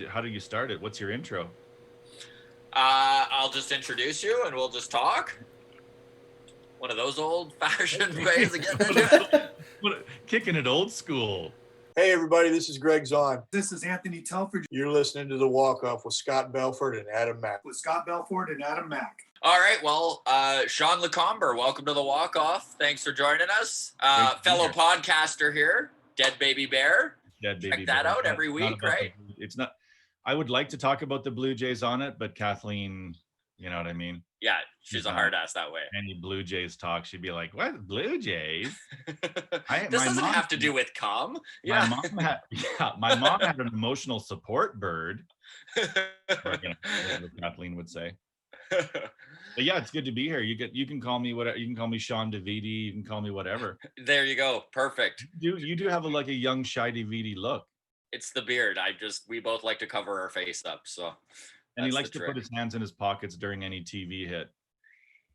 How do you start it? What's your intro? I'll just introduce you and we'll just talk. One of those old-fashioned ways of getting into it. Kicking it old school. Hey, everybody, this is Greg Zahn. This is Anthony Telford. You're listening to The Walk-Off with Scott Belford and Adam Mack. All right, well, Sean Lecomber, welcome to the Walk-Off. Thanks for joining us. Fellow podcaster here, Dead Baby Bear. Dead Baby Check that Bear. out every week, right? It's not. I would like to talk about the Blue Jays on it, but Kathleen, you know what I mean? Yeah, she's a hard ass that way. Any Blue Jays talk, she'd be like, "What Blue Jays?" This doesn't have to do with cum. Yeah. My mom had an emotional support bird. Or, what Kathleen would say. But yeah, it's good to be here. You can call me whatever. You can call me Sean DeViti. You can call me whatever. There you go. Perfect. You do have a young shy DeViti look. It's the beard. We both like to cover our face up, so. And he likes to put his hands in his pockets during any TV hit.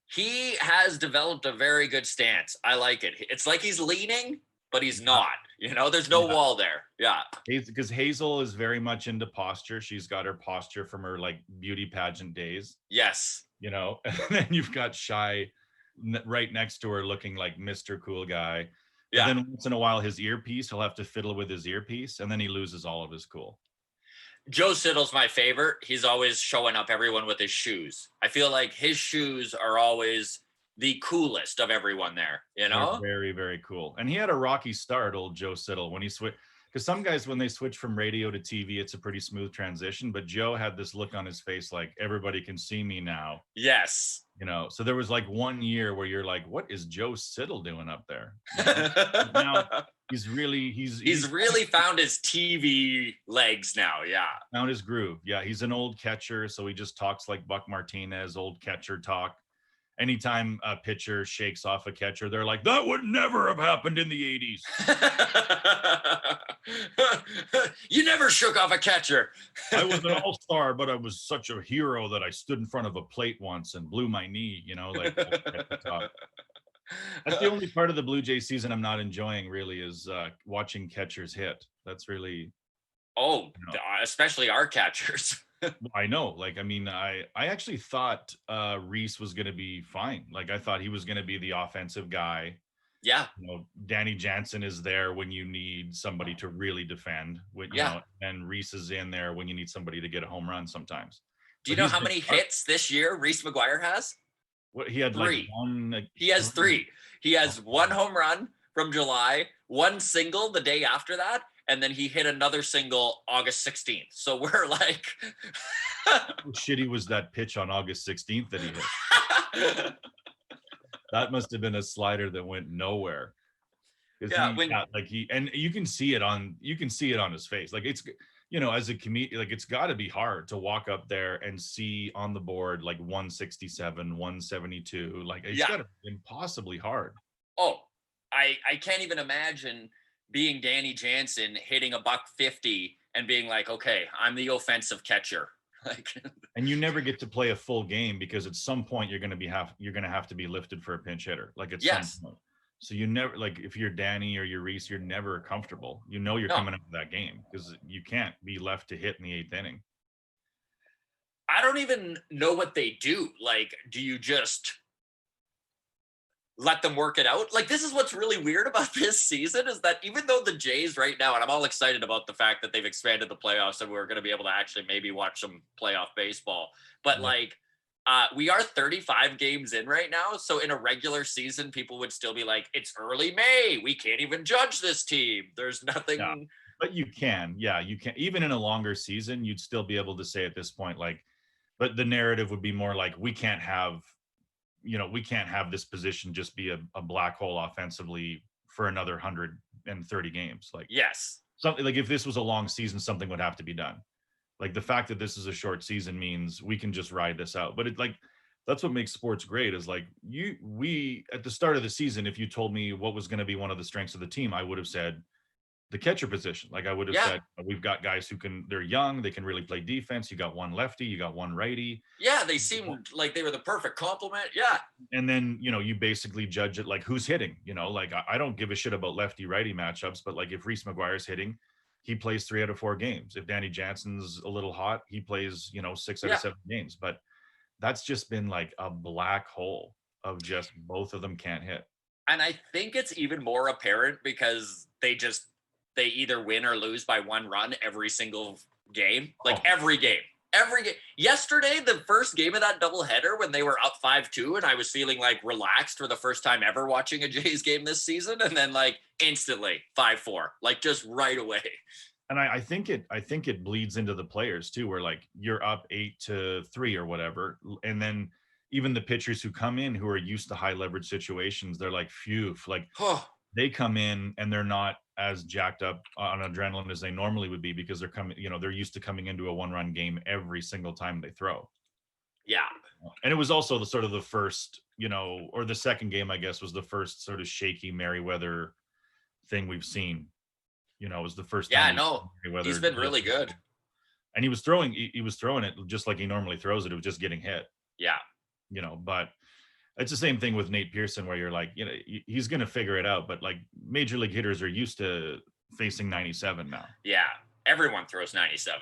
He has developed a very good stance. I like it. It's like he's leaning, but he's not. There's no wall there. Yeah. Because Hazel is very much into posture. She's got her posture from her beauty pageant days. Yes. And then you've got Shy right next to her looking like Mr. Cool Guy. Yeah. And then once in a while, his earpiece, he'll have to fiddle with his earpiece, and then he loses all of his cool. Joe Siddle's my favorite. He's always showing up everyone with his shoes. I feel like his shoes are always the coolest of everyone there, They're very, very cool. And he had a rocky start, old Joe Siddle, when he switched. Because some guys, when they switch from radio to TV, it's a pretty smooth transition. But Joe had this look on his face like, everybody can see me now. Yes. So there was 1 year where you're like, what is Joe Siddle doing up there? Now he's really found his TV legs now. Yeah. Found his groove. Yeah. He's an old catcher. So he just talks like Buck Martinez, old catcher talk. Anytime a pitcher shakes off a catcher, they're like, that would never have happened in the 80s. You never shook off a catcher. I was an all-star, but I was such a hero that I stood in front of a plate once and blew my knee, at the top. That's the only part of the Blue Jays season I'm not enjoying, really, is watching catchers hit. That's really... especially our catchers. I know. I actually thought Reese was going to be fine. I thought he was going to be the offensive guy. Yeah. Danny Jansen is there when you need somebody to really defend. And Reese is in there when you need somebody to get a home run sometimes. Do you know how many hits this year Reese McGuire has? What he had 3. One. He has 3. He has 1 home run from July, 1 single the day after that, and then he hit another single August 16th. So we're like... How shitty was that pitch on August 16th that he hit? That must have been a slider that went nowhere. Yeah, and you can see it on his face. It's, as a comedian, it's got to be hard to walk up there and see on the board 167, 172. It's got to be impossibly hard. Oh, I can't even imagine being Danny Jansen hitting $150 and being like, okay, I'm the offensive catcher. And you never get to play a full game because at some point you're going to have to be lifted for a pinch hitter. Some point. So you never, if you're Danny or you're Reese, you're never comfortable. You're coming out of that game because you can't be left to hit in the 8th inning. I don't even know what they do. Do you just let them work it out? This is what's really weird about this season is that even though the Jays right now, and I'm all excited about the fact that they've expanded the playoffs and we're going to be able to actually maybe watch some playoff baseball, but we are 35 games in right now. So in a regular season, people would still be like, it's early May. We can't even judge this team. There's nothing. Yeah. But you can. Yeah, you can. Even in a longer season, you'd still be able to say at this point, but the narrative would be more we can't have this position just be a black hole offensively for another 130 games. Yes. Something if this was a long season, something would have to be done. The fact that this is a short season means we can just ride this out. But that's what makes sports great is we at the start of the season, if you told me what was going to be one of the strengths of the team, I would have said the catcher position. I would have said, we've got guys they're young, they can really play defense. You got one lefty, you got one righty. Yeah, they seemed like they were the perfect complement. Yeah. And then, you basically judge it who's hitting, I don't give a shit about lefty righty matchups, but if Reese McGuire's hitting, he plays 3 out of 4 games. If Danny Jansen's a little hot, he plays, 6 out Yeah. of 7 games. But that's just been like a black hole of just both of them can't hit. And I think it's even more apparent because they either win or lose by 1 run every single game. Like every game. Yesterday, the first game of that doubleheader when they were up 5-2, and I was feeling like relaxed for the first time ever watching a Jays game this season, and then like instantly 5-4, like just right away. And I think it bleeds into the players too, where like you're up 8-3 or whatever, and then even the pitchers who come in who are used to high leverage situations, they're like, phew, like they come in and they're not as jacked up on adrenaline as they normally would be because they're coming, they're used to coming into a 1-run game every single time they throw. Yeah. And it was also the sort of the first, or the second game, I guess, was the first sort of shaky Merriweather thing we've seen. It was the first time. Yeah, no, he's been really good. And he was throwing it just like he normally throws it. It was just getting hit. Yeah. But it's the same thing with Nate Pearson, where you're like, he's going to figure it out. But like major league hitters are used to facing 97 now. Yeah. Everyone throws 97.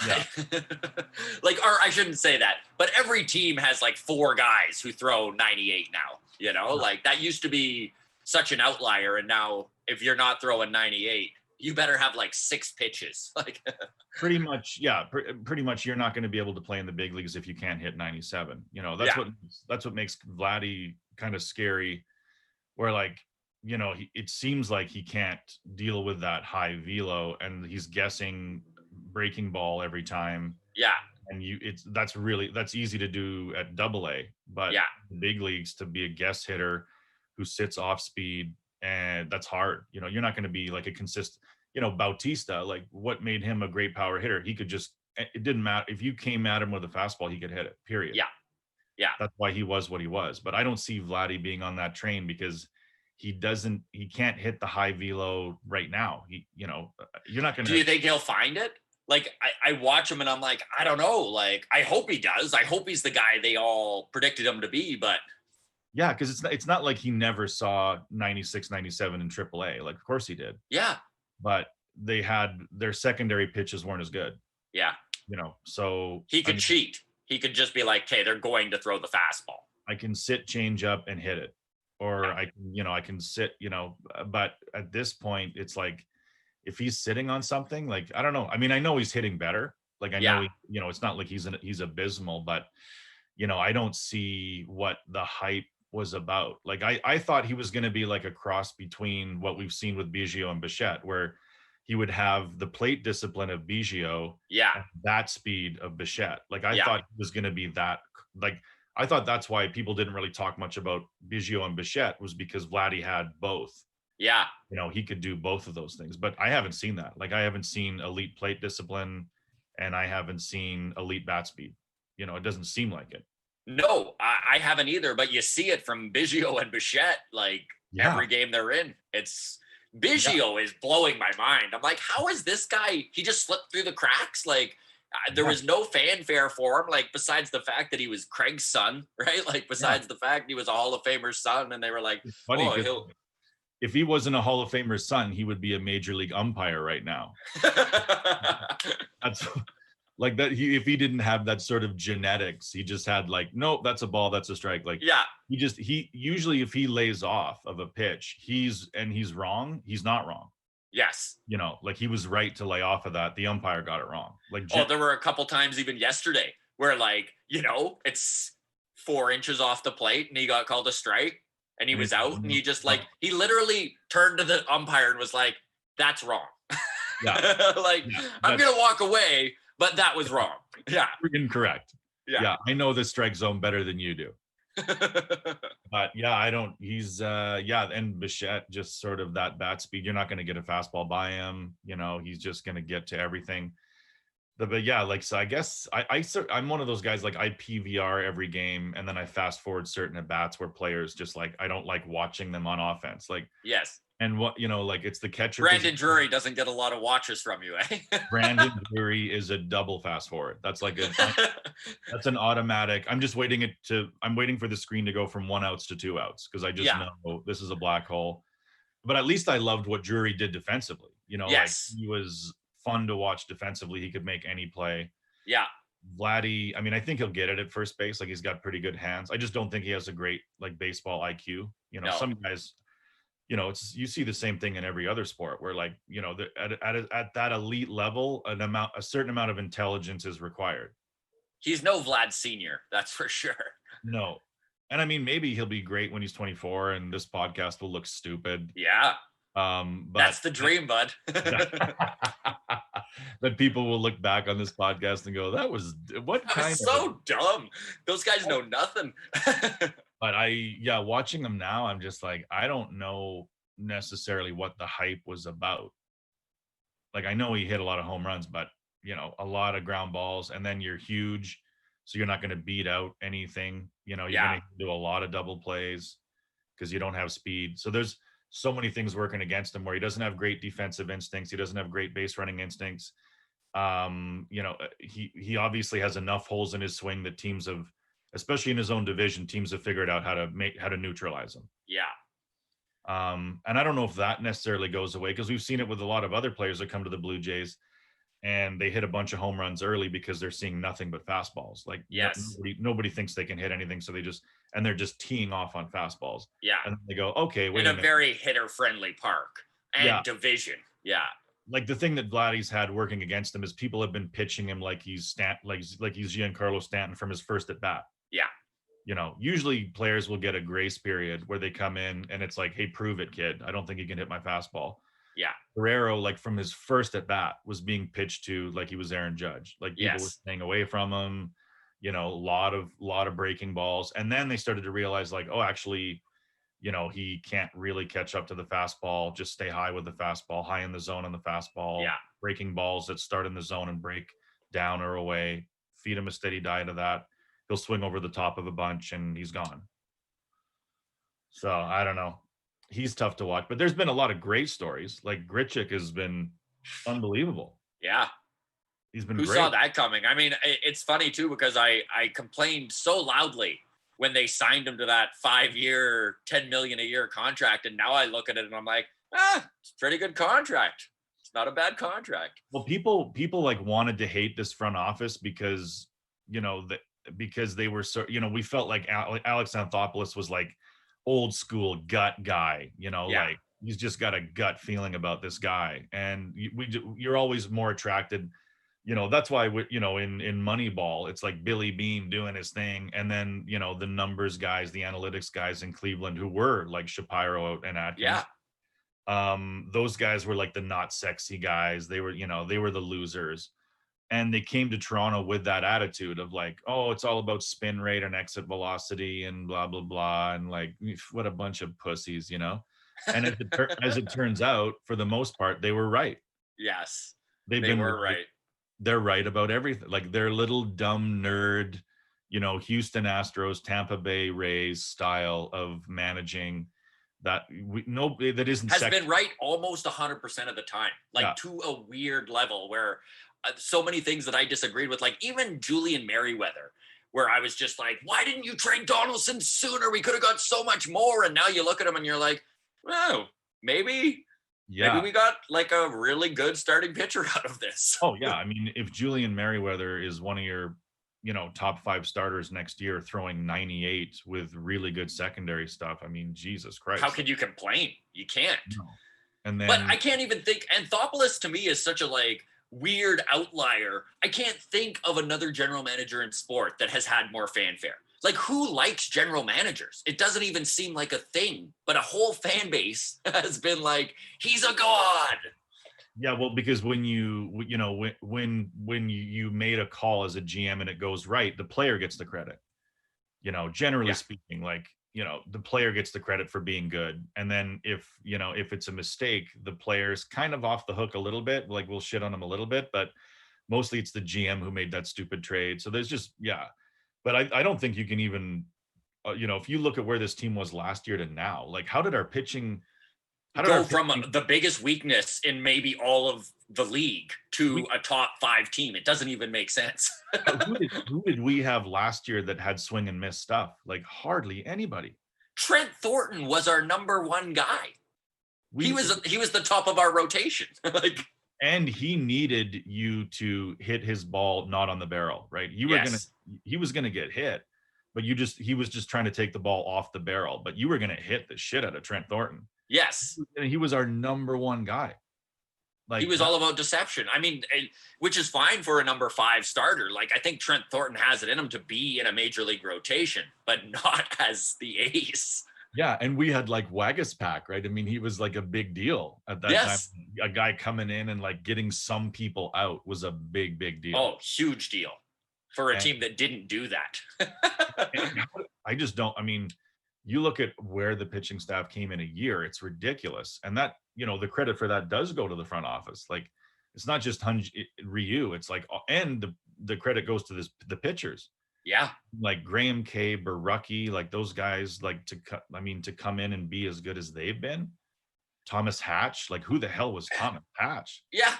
Yeah. or I shouldn't say that, but every team has like 4 guys who throw 98 now, like that used to be such an outlier. And now if you're not throwing 98, you better have like 6 pitches. Like pretty much. Yeah. Pretty much. You're not going to be able to play in the big leagues if you can't hit 97. That's what makes Vladdy kind of scary, where like, it seems like he can't deal with that high velo and he's guessing breaking ball every time. Yeah. And that's easy to do at AA, but the big leagues, to be a guess hitter who sits off speed, and that's hard. You're not going to be like a consistent, Bautista, like what made him a great power hitter? He could just, it didn't matter. If you came at him with a fastball, he could hit it, period. Yeah. Yeah. That's why he was what he was. But I don't see Vladdy being on that train because he can't hit the high velo right now. You're not going to. Do you think he'll find it? Like I watch him and I'm like, I don't know. Like, I hope he does. I hope he's the guy they all predicted him to be, but. Yeah, because it's not like he never saw 96, 97 in AAA. Like, of course he did. Yeah. But their secondary pitches weren't as good. Yeah. So he could cheat. He could just be like, okay, they're going to throw the fastball. I can sit, change up, and hit it. Or I can sit, but at this point, it's like, if he's sitting on something, like, I don't know. I mean, I know he's hitting better. Like, I know, it's not like he's abysmal, but, I don't see what the hype was about. Like, I thought he was going to be like a cross between what we've seen with Biggio and Bichette, where he would have the plate discipline of Biggio, and that speed of Bichette. Like, I thought he was going to be that. Like, I thought that's why people didn't really talk much about Biggio and Bichette, was because Vladdy had both. Yeah. He could do both of those things, but I haven't seen that. Like, I haven't seen elite plate discipline, and I haven't seen elite bat speed. It doesn't seem like it. No, I haven't either, but you see it from Biggio and Bichette, like every game they're in. Biggio is blowing my mind. I'm like, how is this guy? He just slipped through the cracks. Like, there was no fanfare for him, like, besides the fact that he was Craig's son, right? Like, besides the fact he was a Hall of Famer's son, and they were like, it's funny, if he wasn't a Hall of Famer's son, he would be a major league umpire right now. That's like that. If he didn't have that sort of genetics, he just had like, nope, that's a ball, that's a strike. Like, he usually, if he lays off of a pitch, he's wrong, he's not wrong. Yes. Like, he was right to lay off of that. The umpire got it wrong. Like, there were a couple times even yesterday where, like, it's 4 inches off the plate and he got called a strike and he was out, and he just like, he literally turned to the umpire and was like, that's wrong. Yeah. I'm going to walk away, but that was wrong. Yeah. Incorrect. Yeah. I know the strike zone better than you do. But I don't, he's and Bichette, just sort of that bat speed. You're not going to get a fastball by him. He's just going to get to everything. But so I guess I'm one of those guys, like, I PVR every game and then I fast forward certain at bats where players just, like, I don't like watching them on offense. Like, yes. And what, like, it's the catcher. Brandon Drury doesn't get a lot of watches from you, eh? Brandon Drury is a double fast forward. That's like that's an automatic. I'm waiting for the screen to go from 1 outs to 2 outs, because I just know this is a black hole. But at least I loved what Drury did defensively. Like Yes. he was fun to watch defensively. He could make any play. Yeah. Vladdy, I mean, I think he'll get it at first base. Like he's got pretty good hands. I just don't think he has a great like baseball IQ. No. Some guys, it's you see the same thing in every other sport where like, at that elite level, a certain amount of intelligence is required. He's no Vlad Senior, that's for sure. No. And I mean, maybe he'll be great when he's 24 and this podcast will look stupid. Yeah. But that's the dream, bud. that people will look back on this podcast and go, that was so dumb. Those guys know nothing. But watching them now, I'm just like, I don't know necessarily what the hype was about. Like, I know he hit a lot of home runs, but a lot of ground balls, and then you're huge, so you're not going to beat out anything. You're going to do a lot of double plays because you don't have speed. So there's so many things working against him where he doesn't have great defensive instincts. He doesn't have great base running instincts. He obviously has enough holes in his swing that teams have, especially in his own division, teams have figured out how to neutralize him. Yeah. And I don't know if that necessarily goes away because we've seen it with a lot of other players that come to the Blue Jays and they hit a bunch of home runs early because they're seeing nothing but fastballs. Like nobody thinks they can hit anything. So they're just teeing off on fastballs. Yeah. And they go, okay, wait in a a minute. very hitter friendly park and division. Yeah. Like the thing that Vladdy's had working against him is people have been pitching him like he's he's Giancarlo Stanton from his first at bat. Yeah. Usually players will get a grace period where they come in and it's like, hey, prove it, kid. I don't think you can hit my fastball. Yeah. Guerrero, like from his first at bat, was being pitched to like he was Aaron Judge. Like people were staying away from him, a lot of breaking balls. And then they started to realize like, oh, actually, he can't really catch up to the fastball. Just stay high with the fastball, high in the zone on the fastball. Yeah. Breaking balls that start in the zone and break down or away. Feed him a steady diet of that. He'll swing over the top of a bunch and he's gone. So I don't know. He's tough to watch, but there's been a lot of great stories. Like Grichuk has been unbelievable. Yeah. He's been Who great. saw that coming? I mean, it's funny too, because I complained so loudly when they signed him to that 5-year, $10 million a year contract. And now I look at it and I'm like, it's a pretty good contract. It's not a bad contract. Well, people like wanted to hate this front office because, because they were so, we felt like Alex Anthopoulos was like old school gut guy, like he's just got a gut feeling about this guy. And you're always more attracted, that's why, in Moneyball, it's like Billy Beane doing his thing. And then, the numbers guys, the analytics guys in Cleveland who were like Shapiro and Atkins. Yeah. Those guys were like the not sexy guys. They were, they were the losers. And they came to Toronto with that attitude of like, oh, it's all about spin rate and exit velocity and blah, blah, blah. And like, what a bunch of pussies, And as it turns out, for the most part, they were right. Yes. They were right. They're right about everything. Like their little dumb nerd, Houston Astros, Tampa Bay Rays style of managing that that isn't has been right almost 100% of the time, like to a weird level where so many things that I disagreed with, like even Julian Merriweather, where I was just like, why didn't you trade Donaldson sooner? We could have got so much more. And now you look at him and you're like, oh, maybe we got like a really good starting pitcher out of this. Oh yeah. I mean, if Julian Merriweather is one of your, top 5 starters next year throwing 98 with really good secondary stuff, I mean, Jesus Christ. How could you complain? You can't. No. And then, but I can't even think, Anthopoulos to me is such a like weird outlier. I can't think of another general manager in sport that has had more fanfare. Like, who likes general managers? It doesn't even seem like a thing, but a whole fan base has been like, he's a god. Yeah, well, because when when you made a call as a GM and it goes right, the player gets the credit. Generally speaking, like, the player gets the credit for being good. And then if it's a mistake, the player's kind of off the hook a little bit, like we'll shit on them a little bit, but mostly it's the GM who made that stupid trade. So there's just, but I don't think you can even, if you look at where this team was last year to now, like how did our pitching go from the biggest weakness in maybe all of the league to a top 5 team? It doesn't even make sense. who did we have last year that had swing and miss stuff? Like hardly anybody. Trent Thornton was our number 1 guy. he was the top of our rotation. Like, and he needed you to hit his ball not on the barrel, right? He was gonna get hit, but he was just trying to take the ball off the barrel, but you were gonna hit the shit out of Trent Thornton. Yes. And he was our number one guy. Like, he was all about deception. I mean, which is fine for a number 5 starter. Like, I think Trent Thornton has it in him to be in a major league rotation, but not as the ace. Yeah, and we had like Wagaspack, right? I mean, he was like a big deal at that time. A guy coming in and like getting some people out was a big deal. Oh, huge deal for a team that didn't do that. I just don't. I mean, you look at where the pitching staff came in a year, it's ridiculous. And that, the credit for that does go to the front office. Like, it's not just Ryu, it's like, and the credit goes to the pitchers. Yeah. Like Graham K, Barucki, like those guys, like to come in and be as good as they've been. Thomas Hatch, like who the hell was Thomas Hatch? Yeah.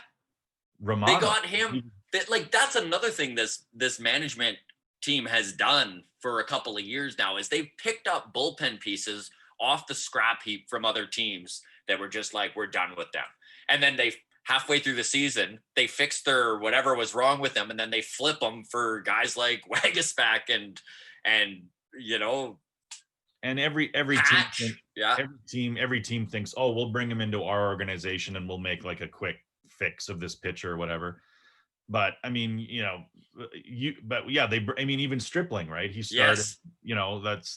Romano. They got him. That's another thing this management team has done for a couple of years now is they've picked up bullpen pieces off the scrap heap from other teams that were just like, we're done with them. And then they halfway through the season, they fix their whatever was wrong with them, and then they flip them for guys like Wagaspack and and every Hatch. team, every team thinks, oh, we'll bring him into our organization and we'll make like a quick fix of this pitcher or whatever. But I mean, even Stripling, right? He started,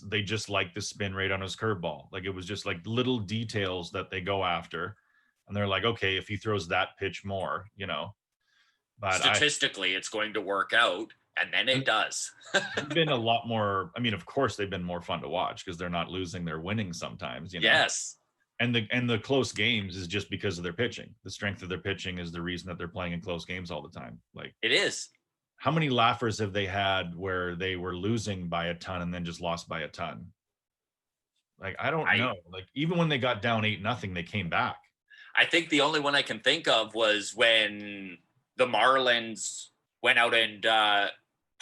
they just like the spin rate on his curveball. Like, it was just like little details that they go after. And they're like, okay, if he throws that pitch more, but statistically it's going to work out. And then it does. They've been a lot more. I mean, of course, they've been more fun to watch because they're not losing, they're winning sometimes. Yes. And the close games is just because of their pitching. The strength of their pitching is the reason that they're playing in close games all the time. Like, it is. How many laughers have they had where they were losing by a ton and then just lost by a ton? Like, I don't know. Like, even when they got down 8-0, they came back. I think the only one I can think of was when the Marlins went out and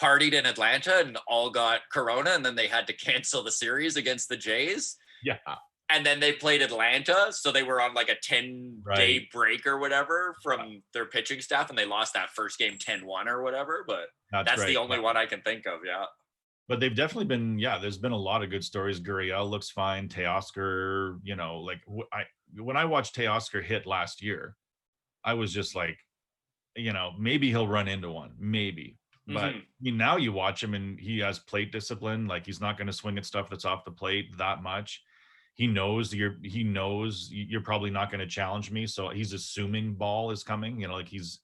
partied in Atlanta and all got corona, and then they had to cancel the series against the Jays. Yeah. And then they played Atlanta, so they were on like a 10-day break or whatever from their pitching staff, and they lost that first game 10-1 or whatever. But that's the only one I can think of, yeah. But they've definitely been, there's been a lot of good stories. Gurriel looks fine. Teoscar, when I watched Teoscar hit last year, I was just like, maybe he'll run into one, maybe. But I mean, now you watch him and he has plate discipline. Like, he's not going to swing at stuff that's off the plate that much. He knows you're probably not going to challenge me. So he's assuming ball is coming, like he's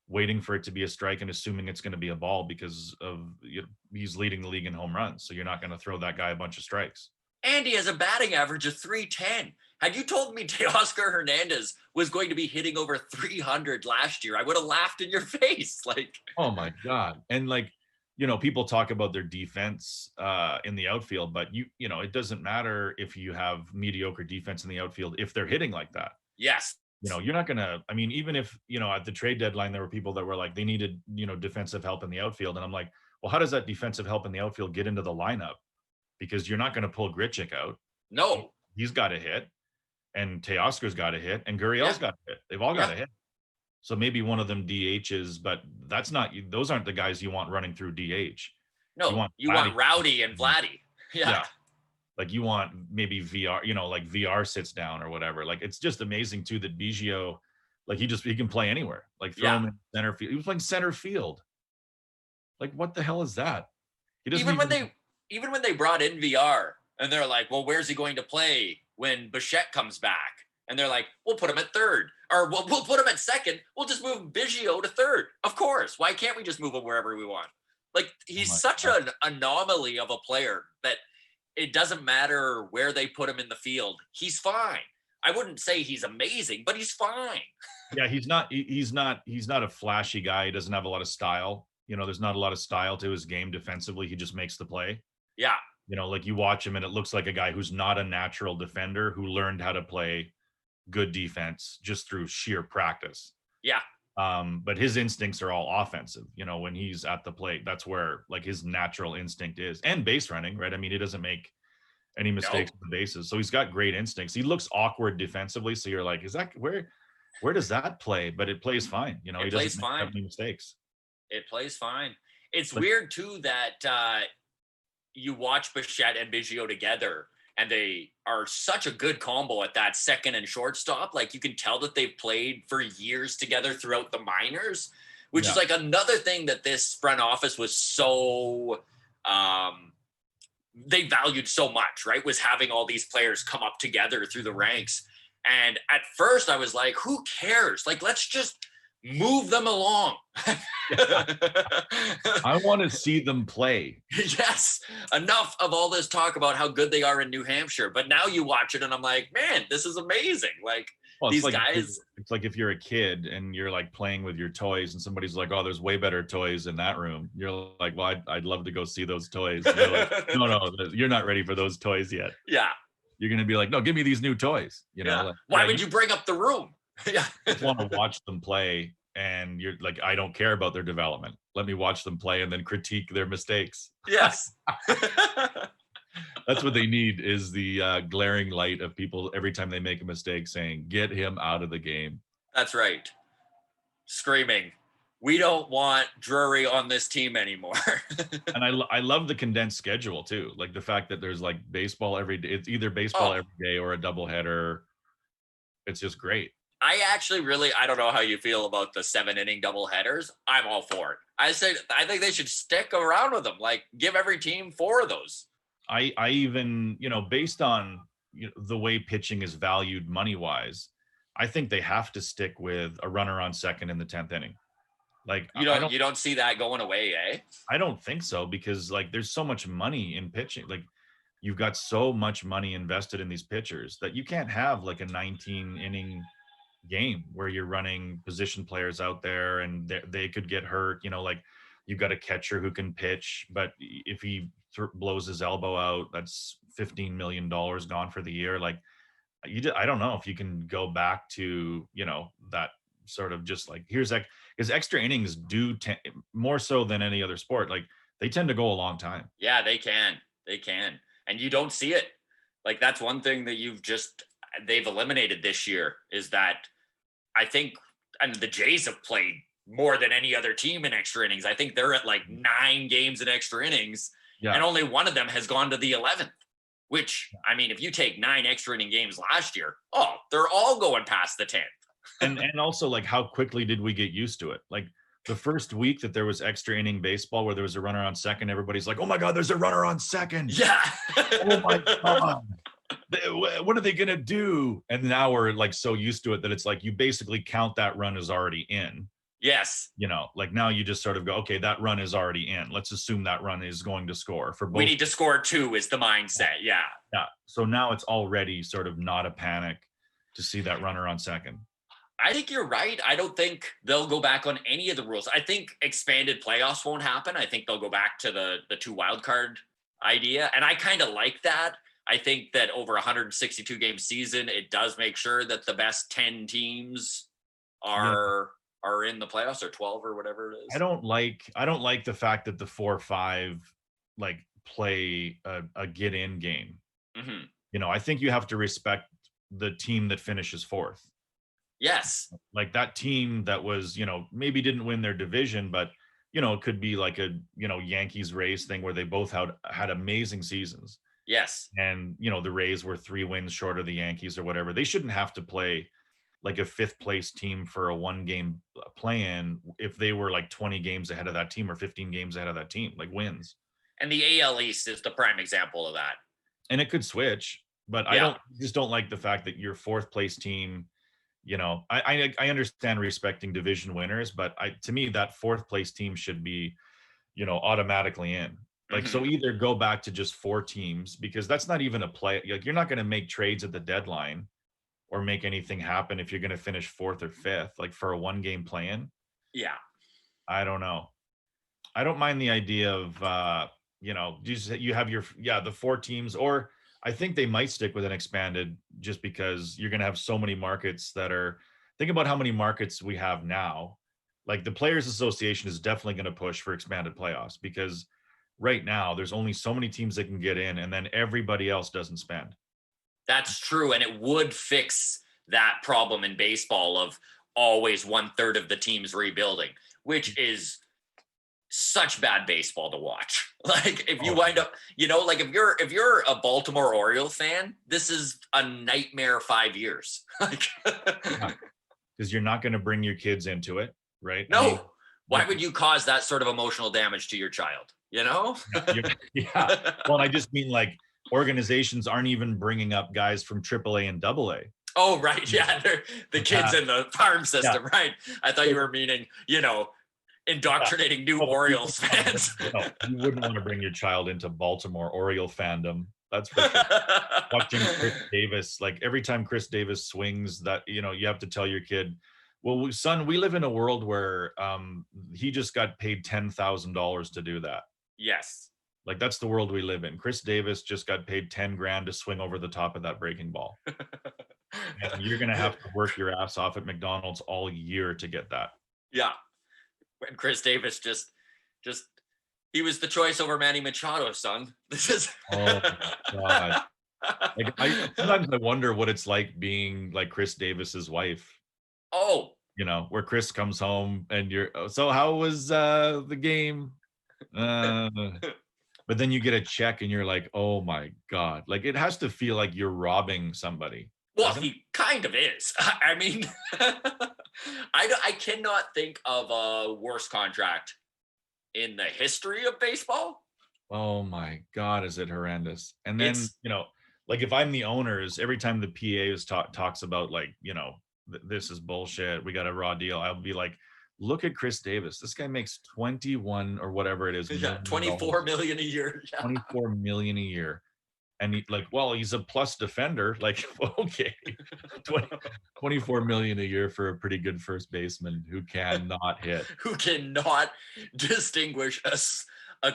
waiting for it to be a strike and assuming it's going to be a ball because of he's leading the league in home runs. So you're not going to throw that guy a bunch of strikes. And he has a batting average of .310. Had you told me Teoscar Hernandez was going to be hitting over 300 last year, I would have laughed in your face. Like, oh my God. And like, people talk about their defense in the outfield, but it doesn't matter if you have mediocre defense in the outfield if they're hitting like that. Yes. You're not gonna. I mean, even if at the trade deadline there were people that were like they needed defensive help in the outfield, and I'm like, well, how does that defensive help in the outfield get into the lineup? Because you're not going to pull Grichuk out. No, he's got to hit, and Teoscar's got to hit, and Gurriel's got to hit. They've all got to hit. So maybe one of them DHs, but those aren't the guys you want running through DH. No, you want Rowdy and Vladdy. Yeah. Like, you want maybe VR, like VR sits down or whatever. Like, it's just amazing too that Biggio, like he can play anywhere. Like, throw him in center field. He was playing center field. Like, what the hell is that? Even when they brought in VR and they're like, well, where's he going to play when Bichette comes back? And they're like, we'll put him at third, or we'll put him at second. We'll just move Biggio to third. Of course. Why can't we just move him wherever we want? Like, he's such an anomaly of a player that it doesn't matter where they put him in the field. He's fine. I wouldn't say he's amazing, but he's fine. Yeah, he's not a flashy guy. He doesn't have a lot of style. There's not a lot of style to his game defensively. He just makes the play. Yeah. Like, you watch him and it looks like a guy who's not a natural defender who learned how to play good defense just through sheer practice. Yeah. But his instincts are all offensive. When he's at the plate, that's where like his natural instinct is, and base running, right? I mean, he doesn't make and he mistakes the bases. So he's got great instincts. He looks awkward defensively. So you're like, is that where does that play? But it plays fine. You know, he doesn't make any mistakes. It plays fine. It's weird too that you watch Bichette and Biggio together, and they are such a good combo at that second and shortstop. Like, you can tell that they've played for years together throughout the minors, which is like another thing that this front office was so they valued so much, right? Was having all these players come up together through the ranks. And at first I was like, who cares? Like, let's just move them along. I want to see them play. Yes. Enough of all this talk about how good they are in New Hampshire. But now you watch it and I'm like, man, this is amazing. Like, these guys. It's like if you're a kid and you're like playing with your toys and somebody's like, oh, there's way better toys in that room. You're like, well, I'd love to go see those toys. Like, no, you're not ready for those toys yet. Yeah. You're going to be like, no, give me these new toys. You know, like, why would you bring up the room? Yeah. I just want to watch them play. And you're like, I don't care about their development. Let me watch them play and then critique their mistakes. Yes. That's what they need, is the glaring light of people every time they make a mistake saying, get him out of the game. That's right. Screaming, we don't want Drury on this team anymore. And I love the condensed schedule too. Like the fact that there's like baseball every day. It's either baseball every day or a doubleheader. It's just great. I don't know how you feel about the 7-inning doubleheaders. I'm all for it. I think they should stick around with them. Like, give every team 4 of those. I even, based on the way pitching is valued money-wise, I think they have to stick with a runner on second in the 10th inning. Like, you don't see that going away, eh? I don't think so, because like there's so much money in pitching. Like, you've got so much money invested in these pitchers that you can't have like a 19-inning game where you're running position players out there and they could get hurt. Like, you've got a catcher who can pitch, but if he blows his elbow out, that's $15 million gone for the year. Like, I don't know if you can go back to that sort of just like, here's that, because extra innings do more so than any other sport, like they tend to go a long time. Yeah, they can and you don't see it. Like, that's one thing that they've eliminated this year, is that I think, and the Jays have played more than any other team in extra innings. I think they're at like 9 games in extra innings, and only one of them has gone to the 11th, which, I mean, if you take 9 extra inning games last year, they're all going past the 10th. and also, like, how quickly did we get used to it? Like, the first week that there was extra inning baseball where there was a runner on second, everybody's like, oh my God, there's a runner on second. Yeah. Oh my God. What are they going to do? And now we're like so used to it that it's like you basically count that run as already in. Yes. Like now you just sort of go, okay, that run is already in. Let's assume that run is going to score for both. We need to score 2 is the mindset. Yeah. Yeah. So now it's already sort of not a panic to see that runner on second. I think you're right. I don't think they'll go back on any of the rules. I think expanded playoffs won't happen. I think they'll go back to the 2 wild card idea. And I kind of like that. I think that over 162 game season, it does make sure that the best 10 teams are in the playoffs, or 12 or whatever it is. I don't like the fact that the 4-5 like play a get in game. Mm-hmm. I think you have to respect the team that finishes 4th. Yes. Like that team that was, maybe didn't win their division, but it could be like a, Yankees Rays thing where they both had amazing seasons. Yes. And, the Rays were 3 wins short of the Yankees or whatever. They shouldn't have to play like a 5th place team for a 1-game play-in if they were like 20 games ahead of that team or 15 games ahead of that team, like wins. And the AL East is the prime example of that. And it could switch, but I just don't like the fact that your 4th place team, I understand respecting division winners, but to me, that 4th place team should be, automatically in. Like, so either go back to just 4 teams, because that's not even a play. Like, you're not going to make trades at the deadline or make anything happen if you're going to finish 4th or 5th, like for a 1-game play-in. Yeah. I don't know. I don't mind the idea of, you have the 4 teams, or I think they might stick with an expanded, just because you're going to have so many markets think about how many markets we have now. Like, the Players Association is definitely going to push for expanded playoffs, because right now, there's only so many teams that can get in, and then everybody else doesn't spend. That's true. And it would fix that problem in baseball of always 1/3 of the teams rebuilding, which is such bad baseball to watch. Like if you wind up, like if you're a Baltimore Orioles fan, this is a nightmare 5 years. Like, because you're not going to bring your kids into it, right? No. I mean, why would you cause that sort of emotional damage to your child? Yeah. Well, I just mean like organizations aren't even bringing up guys from AAA and AA. Oh, right. Yeah. They're the kids in the farm system, right? I thought you were meaning, indoctrinating new Orioles fans. No, you wouldn't want to bring your child into Baltimore Oriole fandom. That's for sure. Watching Chris Davis, like every time Chris Davis swings, that you have to tell your kid, well, son, we live in a world where he just got paid $10,000 to do that. Yes. Like that's the world we live in. Chris Davis just got paid 10 grand to swing over the top of that breaking ball. And you're gonna have to work your ass off at McDonald's all year to get that. Yeah. And Chris Davis just he was the choice over Manny Machado, son. This is oh my God. Like sometimes I wonder what it's like being like Chris Davis's wife. Oh. Where Chris comes home and so how was the game? But then you get a check and you're like, oh my God. Like it has to feel like you're robbing somebody. Well, he kind of is. I mean, I cannot think of a worse contract in the history of baseball. Oh my God, is it horrendous? And then, like if I'm the owners, every time the PA talks about like, this is bullshit, we got a raw deal, I'll be like, look at Chris Davis. This guy makes 21 or whatever it is. Yeah, 24 million a year. Yeah. 24 million a year. And he's a plus defender. Like, okay, 24 million a year for a pretty good first baseman who cannot hit. Who cannot distinguish a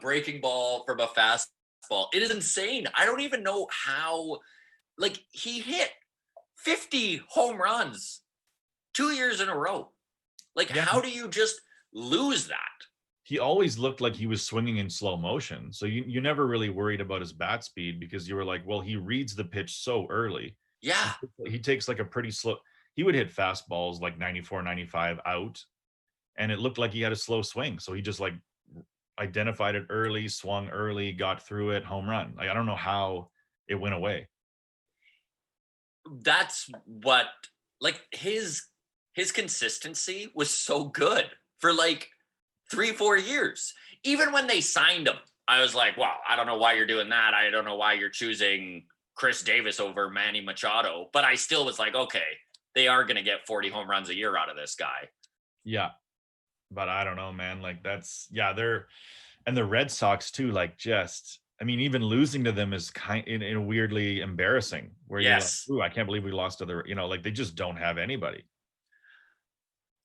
breaking ball from a fastball. It is insane. I don't even know how, like he hit 50 home runs 2 years in a row. Like, how do you just lose that? He always looked like he was swinging in slow motion. So you never really worried about his bat speed because you were like, well, he reads the pitch so early. Yeah. He takes like a pretty slow, he would hit fastballs like 94, 95 out. And it looked like he had a slow swing. So he just like identified it early, swung early, got through it, home run. Like, I don't know how it went away. That's what, like his consistency was so good for like 3-4 years. Even when they signed him, I was like, wow, I don't know why you're doing that. I don't know why you're choosing Chris Davis over Manny Machado. But I still was like, okay, they are going to get 40 home runs a year out of this guy. Yeah. But I don't know, man. Like and the Red Sox too, like even losing to them is in weirdly embarrassing where you're like, ooh, I can't believe we lost to like they just don't have anybody.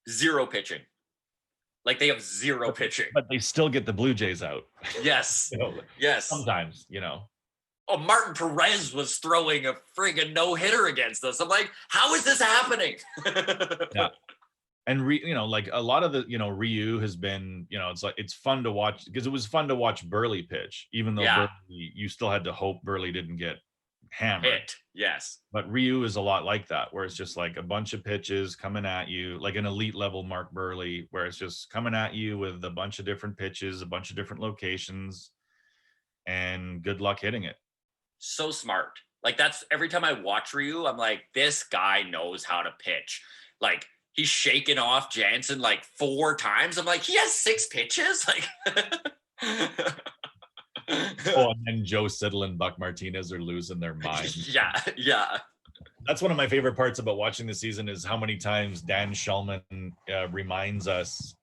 Zero pitching. Like they have zero pitching. But they still get the Blue Jays out. Yes. Yes. Sometimes, Oh, Martin Perez was throwing a friggin' no-hitter against us. I'm like, how is this happening? Yeah. And like a lot of the, Ryu has been, it's like it's fun to watch because it was fun to watch Burley pitch, even though Burley, you still had to hope Burley didn't get hammered. Hit, yes. But Ryu is a lot like that, where it's just like a bunch of pitches coming at you, like an elite level Mark Burley, where it's just coming at you with a bunch of different pitches, a bunch of different locations, and good luck hitting it. So smart. Like that's every time I watch Ryu, I'm like, this guy knows how to pitch. Like he's shaking off Jansen like 4 times. I'm like, he has 6 pitches. Like. Oh, and then Joe Siddle and Buck Martinez are losing their minds. Yeah. That's one of my favorite parts about watching the season is how many times Dan Shulman reminds us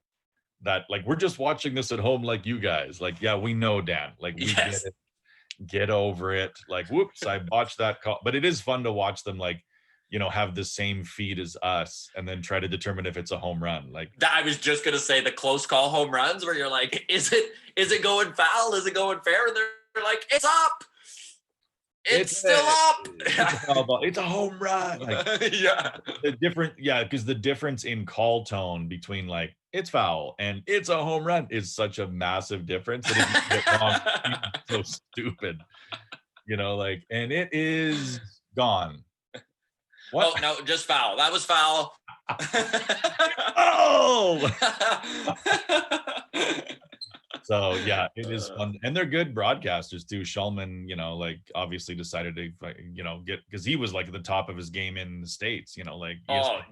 that, like, we're just watching this at home like you guys. Like, yeah, we know, Dan. Like, we get it. Get over it. Like, whoops, I botched that call. But it is fun to watch them, like, have the same feed as us and then try to determine if it's a home run. Like I was just going to say the close call home runs where you're like, is it going foul? Is it going fair? And they're like, it's up. It's still up. It's a foul ball. It's a home run. Like Yeah. because the difference in call tone between like it's foul and it's a home run is such a massive difference that if you get it wrong, it's so stupid. Like, and it is gone. What? Oh no, just foul. That was foul. Oh! So yeah, it is fun, and they're good broadcasters too. Shulman, like obviously decided to, get, because he was like at the top of his game in the States. Like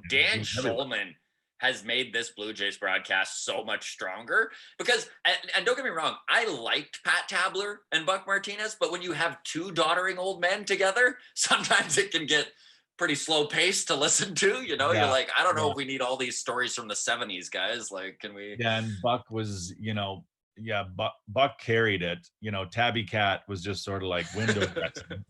Dan Shulman has made this Blue Jays broadcast so much stronger because, and don't get me wrong, I liked Pat Tabler and Buck Martinez, but when you have two doddering old men together, sometimes it can get pretty slow paced to listen to. You're like, I don't know if we need all these stories from the 70s, guys. Like, can we? Yeah, and Buck was, Buck carried it. Tabby Cat was just sort of like window dressing.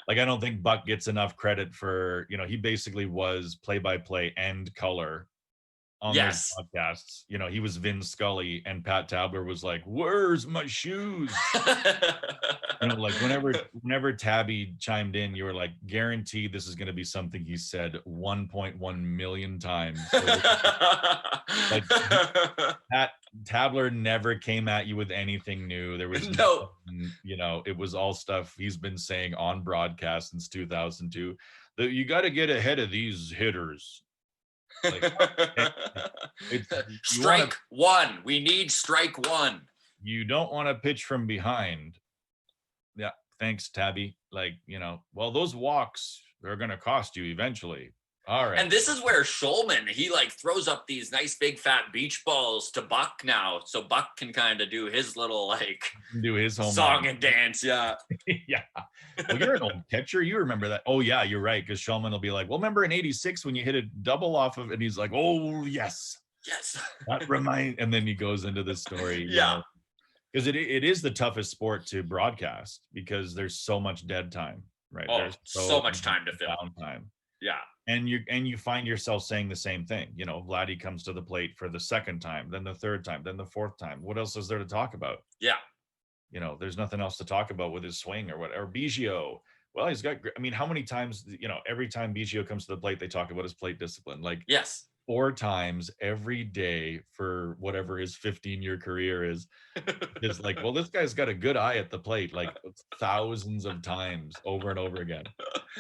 Like, I don't think Buck gets enough credit for, he basically was play-by-play and color on those podcasts. He was Vin Scully, and Pat Tabler was like, "Where's my shoes?" Like whenever Tabby chimed in, you were like, guaranteed this is going to be something he said 1.1 million times. Like, Pat Tabler never came at you with anything new. There was no, it was all stuff he's been saying on broadcast since 2002. That you got to get ahead of these hitters. Like, strike one. We need strike one. You don't want to pitch from behind. Yeah, thanks, Tabby. Like, well, those walks are going to cost you eventually. All right. And this is where Shulman, he like throws up these nice big fat beach balls to Buck now, so Buck can kind of do his little do his home song and dance. Yeah. Yeah. Well, you're an old catcher. You remember that. Oh yeah, you're right. Because Shulman will be like, well, remember in '86 when you hit a double off of, and he's like, oh yes. That and then he goes into the story. Yeah. Because it is the toughest sport to broadcast because there's so much dead time, right? Oh, there's so much time to fill. Downtime. Yeah. And you find yourself saying the same thing. Vladdy comes to the plate for the second time, then the third time, then the fourth time. What else is there to talk about? Yeah. There's nothing else to talk about with his swing or whatever. Biggio, well, he's got, how many times, every time Biggio comes to the plate, they talk about his plate discipline. Like, yes. 4 times every day for whatever his 15-year career is like, well, this guy's got a good eye at the plate, like thousands of times over and over again.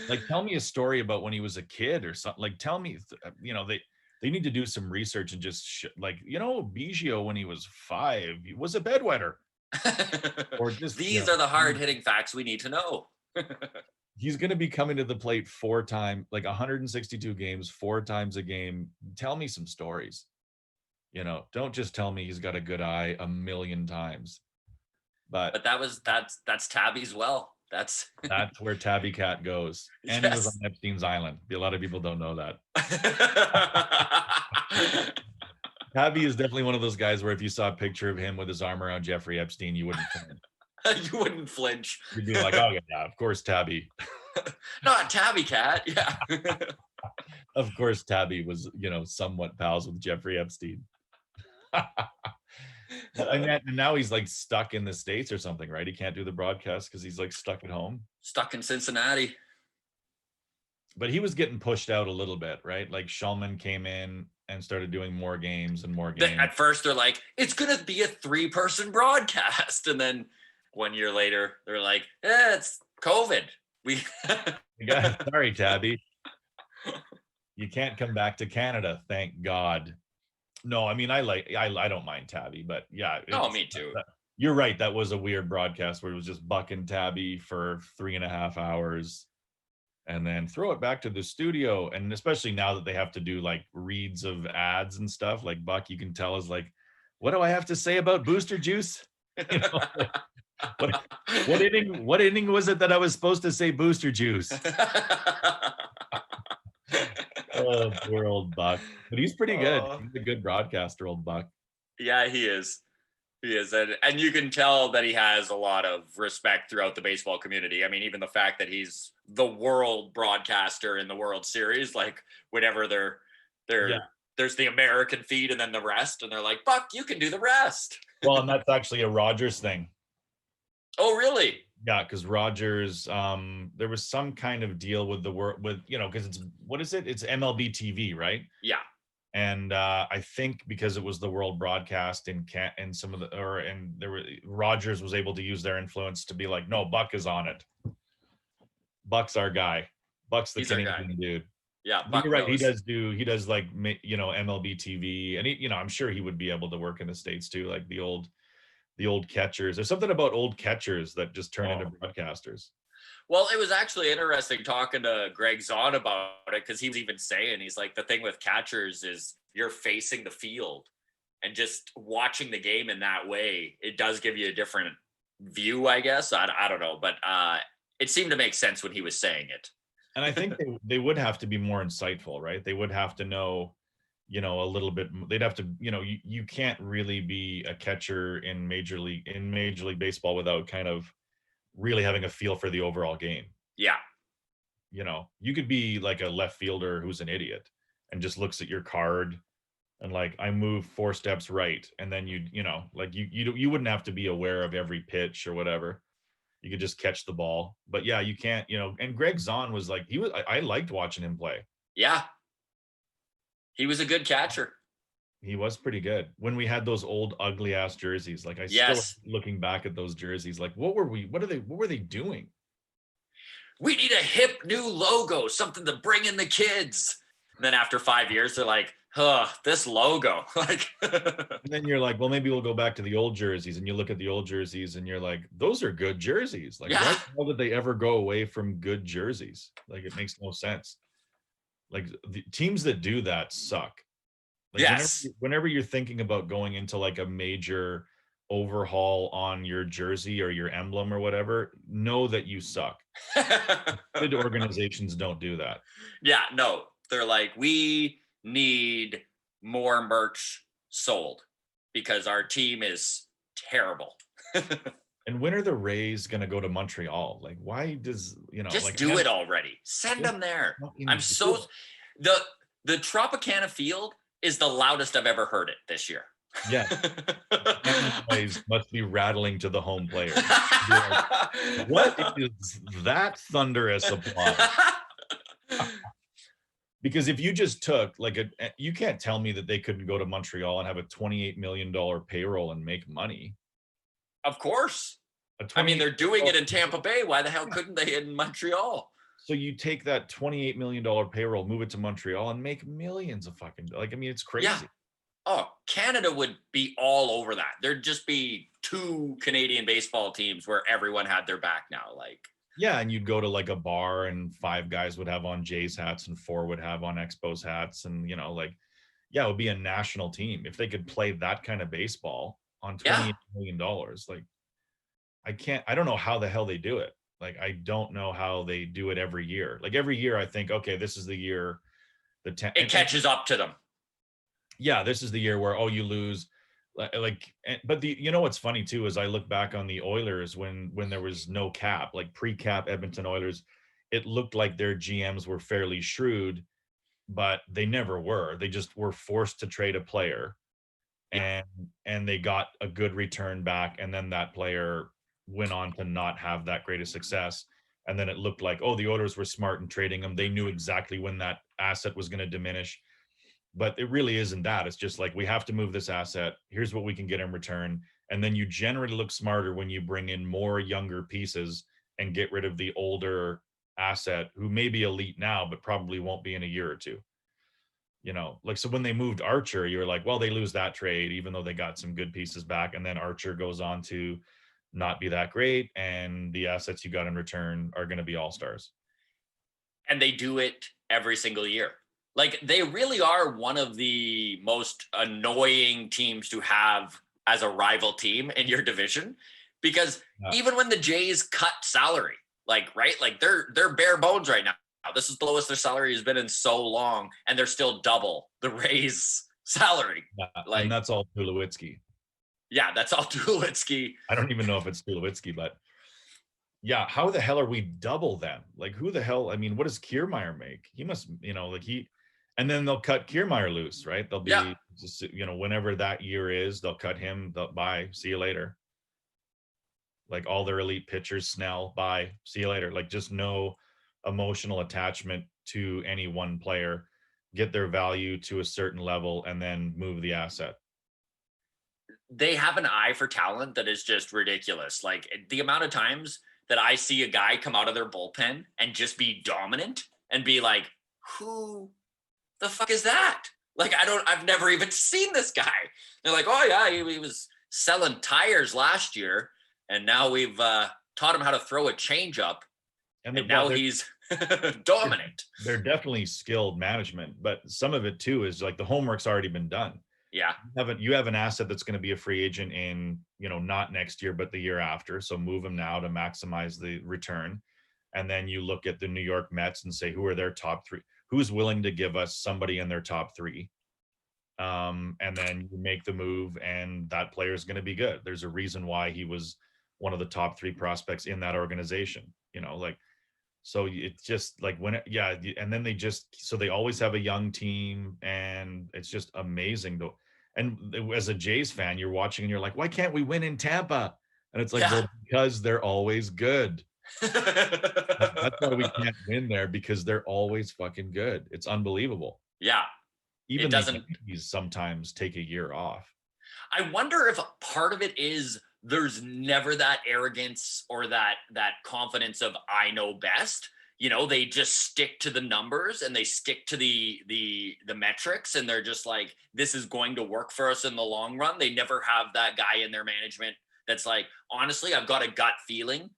Like, tell me a story about when he was a kid or something. Like, tell me, they need to do some research and just Biggio when he was 5, he was a bedwetter. Or just these are the hard-hitting facts we need to know. He's going to be coming to the plate 4 times, like 162 games, 4 times a game. Tell me some stories. Don't just tell me he's got a good eye a million times. But that's Tabby's well. That's where Tabby Cat goes. And he was on Epstein's Island. A lot of people don't know that. Tabby is definitely one of those guys where if you saw a picture of him with his arm around Jeffrey Epstein, you wouldn't flinch. You wouldn't flinch. You'd be like, oh yeah, of course Tabby. Not Tabby Cat, yeah. Of course Tabby was, somewhat pals with Jeffrey Epstein. And now he's like stuck in the States or something, right? He can't do the broadcast because he's like stuck at home. Stuck in Cincinnati. But he was getting pushed out a little bit, right? Like Shulman came in and started doing more games and more games. At first they're like, it's going to be a 3-person broadcast. And then 1 year later, they're like, it's COVID. Sorry, Tabby. You can't come back to Canada, thank God. No, I mean, I don't mind Tabby, but yeah. Oh, me too. You're right. That was a weird broadcast where it was just Buck and Tabby for 3.5 hours and then throw it back to the studio. And especially now that they have to do like reads of ads and stuff, like Buck, you can tell is like, what do I have to say about Booster Juice? What inning was it that I was supposed to say Booster Juice? Oh, poor old Buck. But he's pretty good. He's a good broadcaster, old Buck. Yeah, he is. He is. And you can tell that he has a lot of respect throughout the baseball community. I mean, even the fact that he's the world broadcaster in the World Series, like whenever there's the American feed and then the rest, and they're like, Buck, you can do the rest. Well, and that's actually a Rogers thing. Oh, really? Yeah, because Rogers, there was some kind of deal with the work with, because it's, what is it? It's MLB TV, right? Yeah. And I think because it was the world broadcast and some of the, and there were, Rogers was able to use their influence to be like, no, Buck is on it. Buck's our guy. Buck's the He's our guy. Canadian dude. Yeah, But Buck you're right. knows. He does like, MLB TV, and I'm sure he would be able to work in the States too, like the old catchers. There's something about old catchers that just turn into broadcasters. Well, it was actually interesting talking to Greg Zahn about it, because he was even saying, he's like, the thing with catchers is you're facing the field, and just watching the game in that way, it does give you a different view, I guess. I don't know, but it seemed to make sense when he was saying it. And I think they would have to be more insightful, right? They would have to know, a little bit. They'd have to, you can't really be a catcher in Major League Baseball without kind of really having a feel for the overall game. Yeah. You could be like a left fielder who's an idiot and just looks at your card and like, I move 4 steps right, and then you wouldn't have to be aware of every pitch or whatever. You could just catch the ball. But yeah, you can't, and Greg Zahn was like, I liked watching him play. Yeah. He was a good catcher. He was pretty good. When we had those old ugly ass jerseys, like still looking back at those jerseys, like what were they doing? We need a hip new logo, something to bring in the kids. And then after 5 years, they're like, this logo. Like, and then you're like, well, maybe we'll go back to the old jerseys. And you look at the old jerseys and you're like, those are good jerseys. Like, why did they ever go away from good jerseys? Like, it makes no sense. Like, the teams that do that suck. Like, yes. Whenever you're thinking about going into like a major overhaul on your jersey or your emblem or whatever, know that you suck. Good organizations don't do that. Yeah, no. They're like, we need more merch sold because our team is terrible. And when are the Rays going to go to Montreal? Like, why does, just like, do it already. Send them there. I'm so the Tropicana field is the loudest I've ever heard it this year. Yeah. Noise must be rattling to the home players. Like, what is that thunderous applause? Because if you just took you can't tell me that they couldn't go to Montreal and have a $28 million payroll and make money. Of course. I mean, they're doing it in Tampa Bay. Why the hell couldn't they in Montreal? So you take that $28 million payroll, move it to Montreal, and make millions of fucking, it's crazy. Yeah. Oh, Canada would be all over that. There'd just be 2 Canadian baseball teams where everyone had their back now. Like, yeah, and you'd go to like a bar and 5 guys would have on Jays hats and 4 would have on Expos hats, and it would be a national team if they could play that kind of baseball on $28 million. Like, I don't know how the hell they do it. Like, I don't know how they do it every year. Like, every year I think, okay, this is the year it catches up to them. Yeah, this is the year where, you lose. But what's funny too is I look back on the Oilers when there was no cap, like pre-cap Edmonton Oilers, it looked like their GMs were fairly shrewd, but they never were. They just were forced to trade a player, and they got a good return back, and then that player went on to not have that great a success. And then it looked like, the Oilers were smart in trading them. They knew exactly when that asset was going to diminish. But it really isn't that. It's just like, we have to move this asset. Here's what we can get in return. And then you generally look smarter when you bring in more younger pieces and get rid of the older asset who may be elite now, but probably won't be in a year or two. So when they moved Archer, you were like, well, they lose that trade, even though they got some good pieces back. And then Archer goes on to not be that great. And the assets you got in return are going to be all-stars. And they do it every single year. Like, they really are one of the most annoying teams to have as a rival team in your division, because even when the Jays cut salary, they're bare bones right now. This is the lowest their salary has been in so long, and they're still double the Rays' salary. Yeah, and that's all Tulowitzki. Yeah, that's all Tulowitzki. I don't even know if it's Tulowitzki, but yeah, how the hell are we double them? Like, who the hell? I mean, what does Kiermaier make? He must, and then they'll cut Kiermaier loose, right? They'll be, just, whenever that year is, they'll cut him. Bye, see you later. Like all their elite pitchers, Snell, bye, see you later. Like just no emotional attachment to any one player, get their value to a certain level, and then move the asset. They have an eye for talent that is just ridiculous. Like the amount of times that I see a guy come out of their bullpen and just be dominant and be like, who the fuck is that? Like, I've never even seen this guy. They're like, oh yeah, he was selling tires last year. And now we've taught him how to throw a changeup. And now he's dominant. They're definitely skilled management, but some of it too is like the homework's already been done. Yeah. You have an asset that's going to be a free agent in, not next year, but the year after. So move him now to maximize the return. And then you look at the New York Mets and say, who are their top three? Who's willing to give us somebody in their top three? And then you make the move, and that player is going to be good. There's a reason why he was one of the top three prospects in that organization, so it's just like and then they always have a young team, and it's just amazing and as a Jays fan, you're watching and you're like, why can't we win in Tampa? And it's like, well, because they're always good. That's why we can't win there, because they're always fucking good. It's unbelievable. Yeah. Even the Yankees sometimes take a year off. I wonder if part of it is there's never that arrogance or that confidence of I know best. They just stick to the numbers and they stick to the metrics, and they're just like, this is going to work for us in the long run. They never have that guy in their management that's like, honestly, I've got a gut feeling,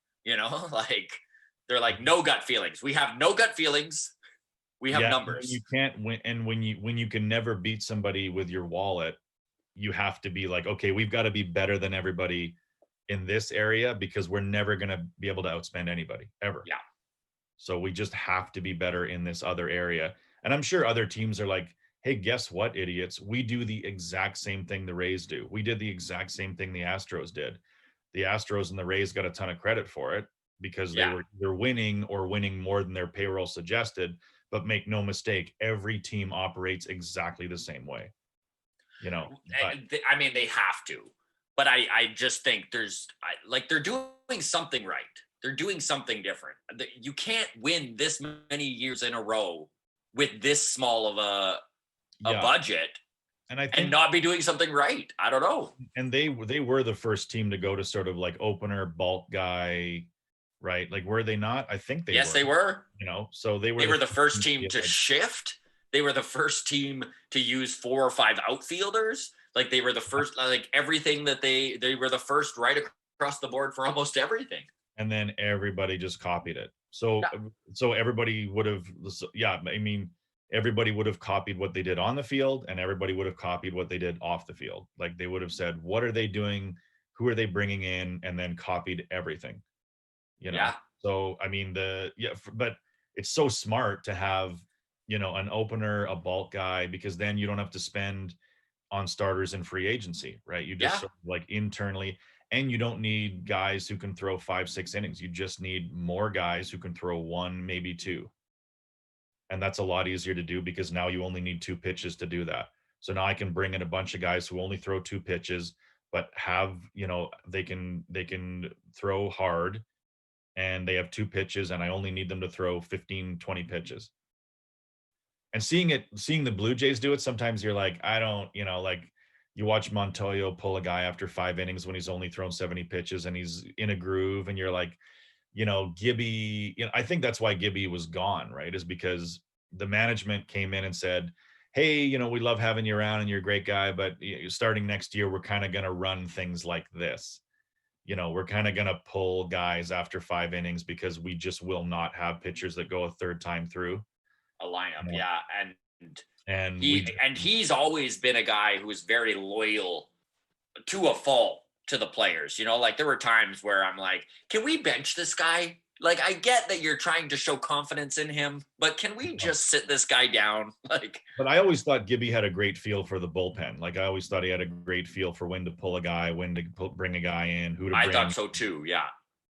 like they're like, no gut feelings. We have no gut feelings. We have numbers. You can't win. And when you can never beat somebody with your wallet, you have to be like, okay, we've got to be better than everybody in this area, because we're never going to be able to outspend anybody ever. Yeah. So we just have to be better in this other area. And I'm sure other teams are like, hey, guess what, idiots? We do the exact same thing the Rays do. We did the exact same thing the Astros did. The Astros and the Rays got a ton of credit for it because they're winning or winning more than their payroll suggested. But make no mistake, every team operates exactly the same way. I mean, they have to. But I just think they're doing something right. They're doing something different. You can't win this many years in a row with this small of a budget and not be doing something right. I don't know. And they were the first team to go to sort of like opener bulk guy, right? Like, were they not? I think they were. Yes, they were. So they were the first team to shift. They were the first team to use 4 or 5 outfielders. Like they were the first, like everything that they were the first right across the board for almost everything. And then everybody just copied it. So everybody would have, everybody would have copied what they did on the field, and everybody would have copied what they did off the field. Like they would have said, what are they doing? Who are they bringing in? And then copied everything, Yeah. So, I mean, but it's so smart to have, an opener, a bulk guy, because then you don't have to spend on starters in free agency, right? You just sort of like internally, and you don't need guys who can throw 5-6 innings. You just need more guys who can throw 1, maybe 2. And that's a lot easier to do, because now you only need 2 pitches to do that. So now I can bring in a bunch of guys who only throw 2 pitches, but have, they can throw hard, and they have 2 pitches, and I only need them to throw 15, 20 pitches. And seeing the Blue Jays do it, sometimes you're like, I don't, like you watch Montoyo pull a guy after 5 innings when he's only thrown 70 pitches and he's in a groove, and you're like, Gibby, I think that's why Gibby was gone, right? Is because the management came in and said, hey, we love having you around and you're a great guy, but starting next year, we're kind of going to run things like this. We're kind of going to pull guys after 5 innings because we just will not have pitchers that go a third time through a lineup. And he's always been a guy who's very loyal to a fault to the players. Like there were times where I'm like, can we bench this guy? Like, I get that you're trying to show confidence in him, but can we just sit this guy down? But I always thought Gibby had a great feel for the bullpen. Like I always thought he had a great feel for when to pull a guy, when to bring a guy in, who to bring. I thought so too. Yeah.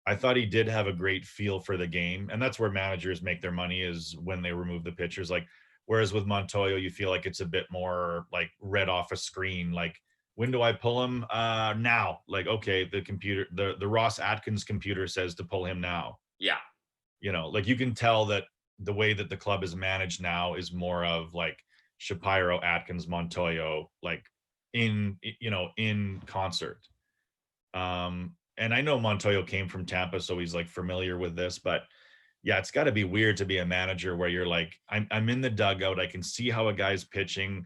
I thought he did have a great feel for the game. And that's where managers make their money, is when they remove the pitchers. Like, whereas with Montoyo, you feel like it's a bit more like read off a screen. Like when do I pull him? Now. Like, okay, the computer, the Ross Atkins computer says to pull him now. Yeah. You know, like you can tell that the way that the club is managed now is more of like Shapiro, Atkins, Montoyo, like in concert. And I know Montoyo came from Tampa, so he's like familiar with this, but yeah, it's got to be weird to be a manager where you're like, I'm in the dugout, I can see how a guy's pitching,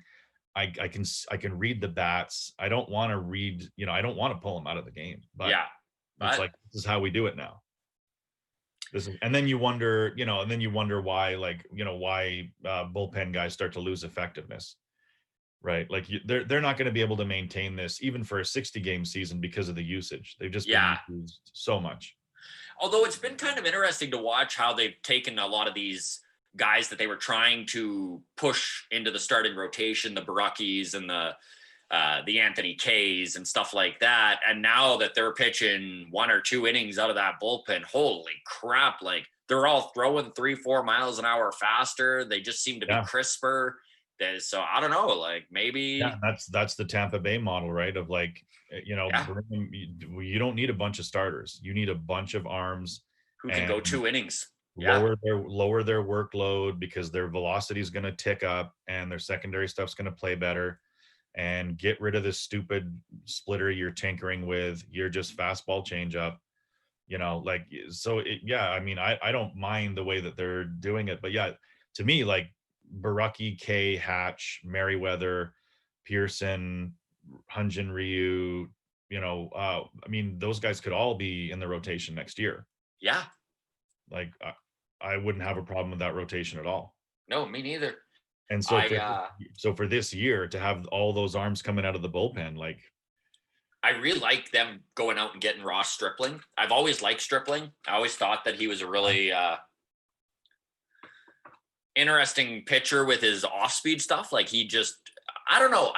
I can read the bats. I don't want to read, I don't want to pull him out of the game, but Yeah. it's like, this is how we do it now. And then you wonder, why, like, why bullpen guys start to lose effectiveness, right? Like they're not going to be able to maintain this even for a 60-game season because of the usage. They've just been used so much. Although it's been kind of interesting to watch how they've taken a lot of these guys that they were trying to push into the starting rotation, the Baruckis and the Anthony Kays and stuff like that. And now that they're pitching 1 or 2 innings out of that bullpen, holy crap. Like they're all throwing 3-4 miles an hour faster. They just seem to be crisper. So I don't know, like maybe. Yeah, that's the Tampa Bay model, right? Of like, you don't need a bunch of starters. You need a bunch of arms who can go 2 innings. Lower their workload because their velocity is going to tick up and their secondary stuff's going to play better, and get rid of this stupid splitter you're tinkering with. You're just fastball changeup, like, so I don't mind the way that they're doing it, but yeah, to me, like Barucki, Kay, Hatch, Merriweather, Pearson, Hyunjin Ryu, those guys could all be in the rotation next year. Yeah. Like I wouldn't have a problem with that rotation at all. No, me neither. And so for this year to have all those arms coming out of the bullpen, like I really like them going out and getting Ross Stripling. I've always liked Stripling. I always thought that he was a really interesting pitcher with his off-speed stuff. Like he just, I don't know.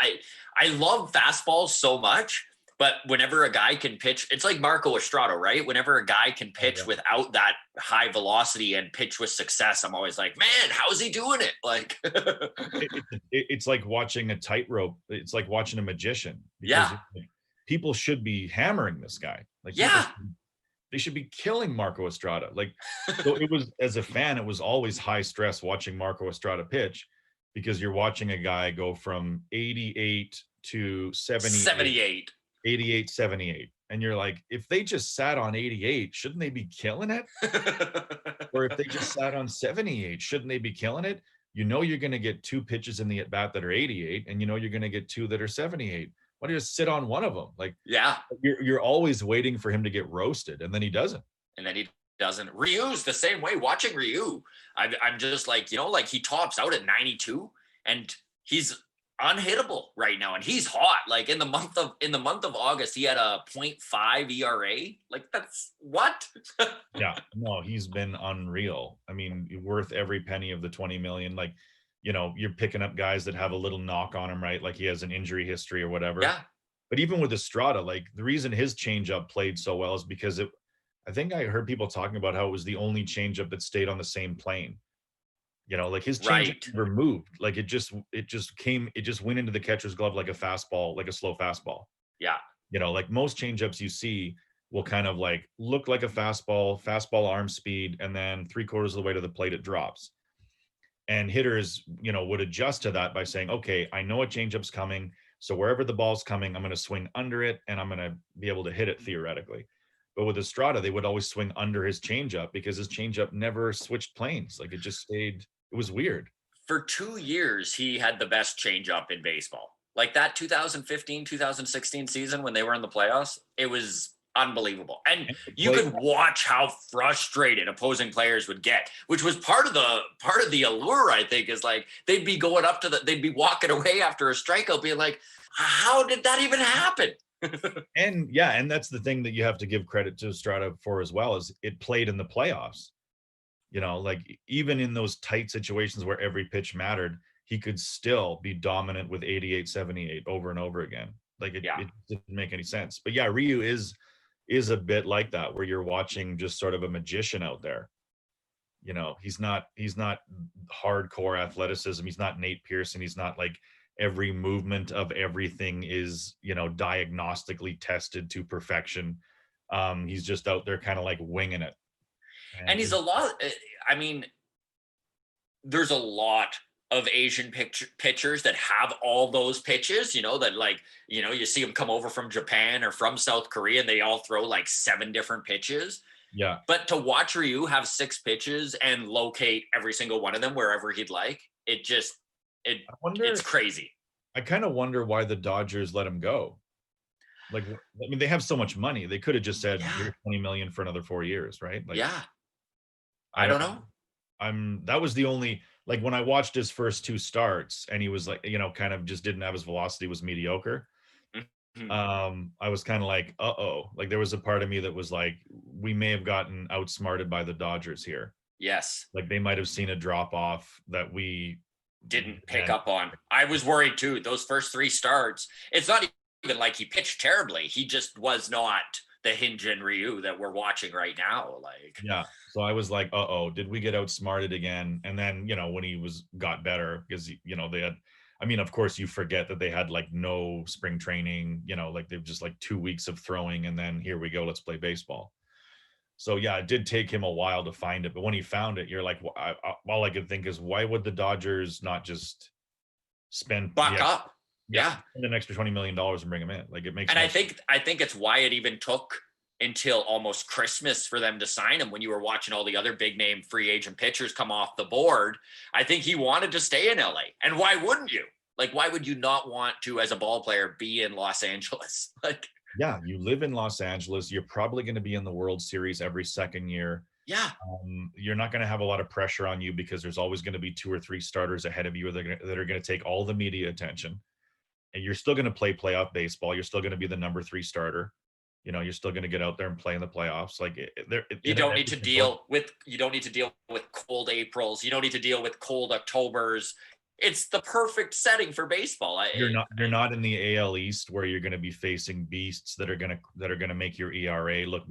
I love fastballs so much, but whenever a guy can pitch, it's like Marco Estrada, right? Whenever a guy can pitch without that high velocity and pitch with success, I'm always like, man, how's he doing it? Like, it's like watching a tightrope. It's like watching a magician. Yeah. People should be hammering this guy. Like, they should be killing Marco Estrada. Like, so it was, as a fan, it was always high stress watching Marco Estrada pitch, because you're watching a guy go from 88 to 78. 88, 78. And you're like, if they just sat on 88, shouldn't they be killing it? Or if they just sat on 78, shouldn't they be killing it? You're going to get 2 pitches in the at bat that are 88, and you're going to get 2 that are 78. Why do you just sit on one of them? Like, you're always waiting for him to get roasted, and then he doesn't. Ryu's the same way. Watching Ryu, I'm just like, like he tops out at 92, and he's unhittable right now, and he's hot. Like in the month of August, he had a 0.5 ERA. Like, that's what? Yeah, no, he's been unreal. I mean, worth every penny of the 20 million. Like, you're picking up guys that have a little knock on him, right? Like he has an injury history or whatever. Yeah. But even with Estrada, like the reason his changeup played so well is because I think I heard people talking about how it was the only changeup that stayed on the same plane. Like his changeup never moved. Like it just went into the catcher's glove like a fastball, like a slow fastball. Yeah. Like most changeups you see will kind of like look like a fastball arm speed, and then 3/4 of the way to the plate it drops. And hitters, would adjust to that by saying, okay, I know a changeup's coming, so wherever the ball's coming, I'm going to swing under it, and I'm going to be able to hit it theoretically. But with Estrada, they would always swing under his changeup because his changeup never switched planes. Like it just stayed. It was weird. For 2 years, he had the best changeup in baseball. Like that 2015, 2016 season when they were in the playoffs, it was unbelievable. And you could watch how frustrated opposing players would get, which was part of the allure, I think, is like they'd be going up to they'd be walking away after a strikeout being like, how did that even happen? and that's the thing that you have to give credit to Estrada for as well, is it played in the playoffs. Like even in those tight situations where every pitch mattered, he could still be dominant with 88, 78 over and over again. Like it didn't make any sense. But yeah, Ryu is a bit like that, where you're watching just sort of a magician out there. He's not hardcore athleticism. He's not Nate Pearson. He's not like every movement of everything is, diagnostically tested to perfection. He's just out there kind of like winging it. And he's a lot. I mean, there's a lot of Asian pitchers that have all those pitches, that like, you see them come over from Japan or from South Korea and they all throw like 7 different pitches. Yeah. But to watch Ryu have 6 pitches and locate every single one of them wherever he'd like, it's crazy. I kind of wonder why the Dodgers let him go. Like, I mean, they have so much money. They could have just said, "Here's $20 million for another 4 years," right? Like, yeah. I don't know. That was the only, like, when I watched his first 2 starts and he was like, kind of just didn't have his velocity, was mediocre. Mm-hmm. I was kind of like, like there was a part of me that was like, we may have gotten outsmarted by the Dodgers here. Yes. Like they might have seen a drop off that we didn't pick up on. I was worried too. Those first 3 starts, it's not even like he pitched terribly. He just was not the Hyun-Jin Ryu that we're watching right now. Like, yeah. So I was like, did we get outsmarted again? And then, when he got better, because, they had, I mean, of course you forget that they had like no spring training, like they've just like 2 weeks of throwing and then here we go, let's play baseball. So yeah, it did take him a while to find it. But when he found it, you're like, all I could think is, why would the Dodgers not just spend up? Yeah. Spend an extra $20 million and bring him in? Like it makes and I think it's why it even took until almost Christmas for them to sign him. When you were watching all the other big name free agent pitchers come off the board, I think he wanted to stay in LA. And why wouldn't you? Like, why would you not want to, as a ball player, be in Los Angeles? Like, yeah, you live in Los Angeles. You're probably going to be in the World Series every second year. Yeah. You're not going to have a lot of pressure on you because there's always going to be 2 or 3 starters ahead of you that are going to take all the media attention. And you're still going to play playoff baseball. You're still going to be the number 3 starter. You're still going to get out there and play in the playoffs. Like you don't need to deal with cold Aprils. You don't need to deal with cold Octobers. It's the perfect setting for baseball. You're not in the AL East where you're going to be facing beasts that are going to make your ERA look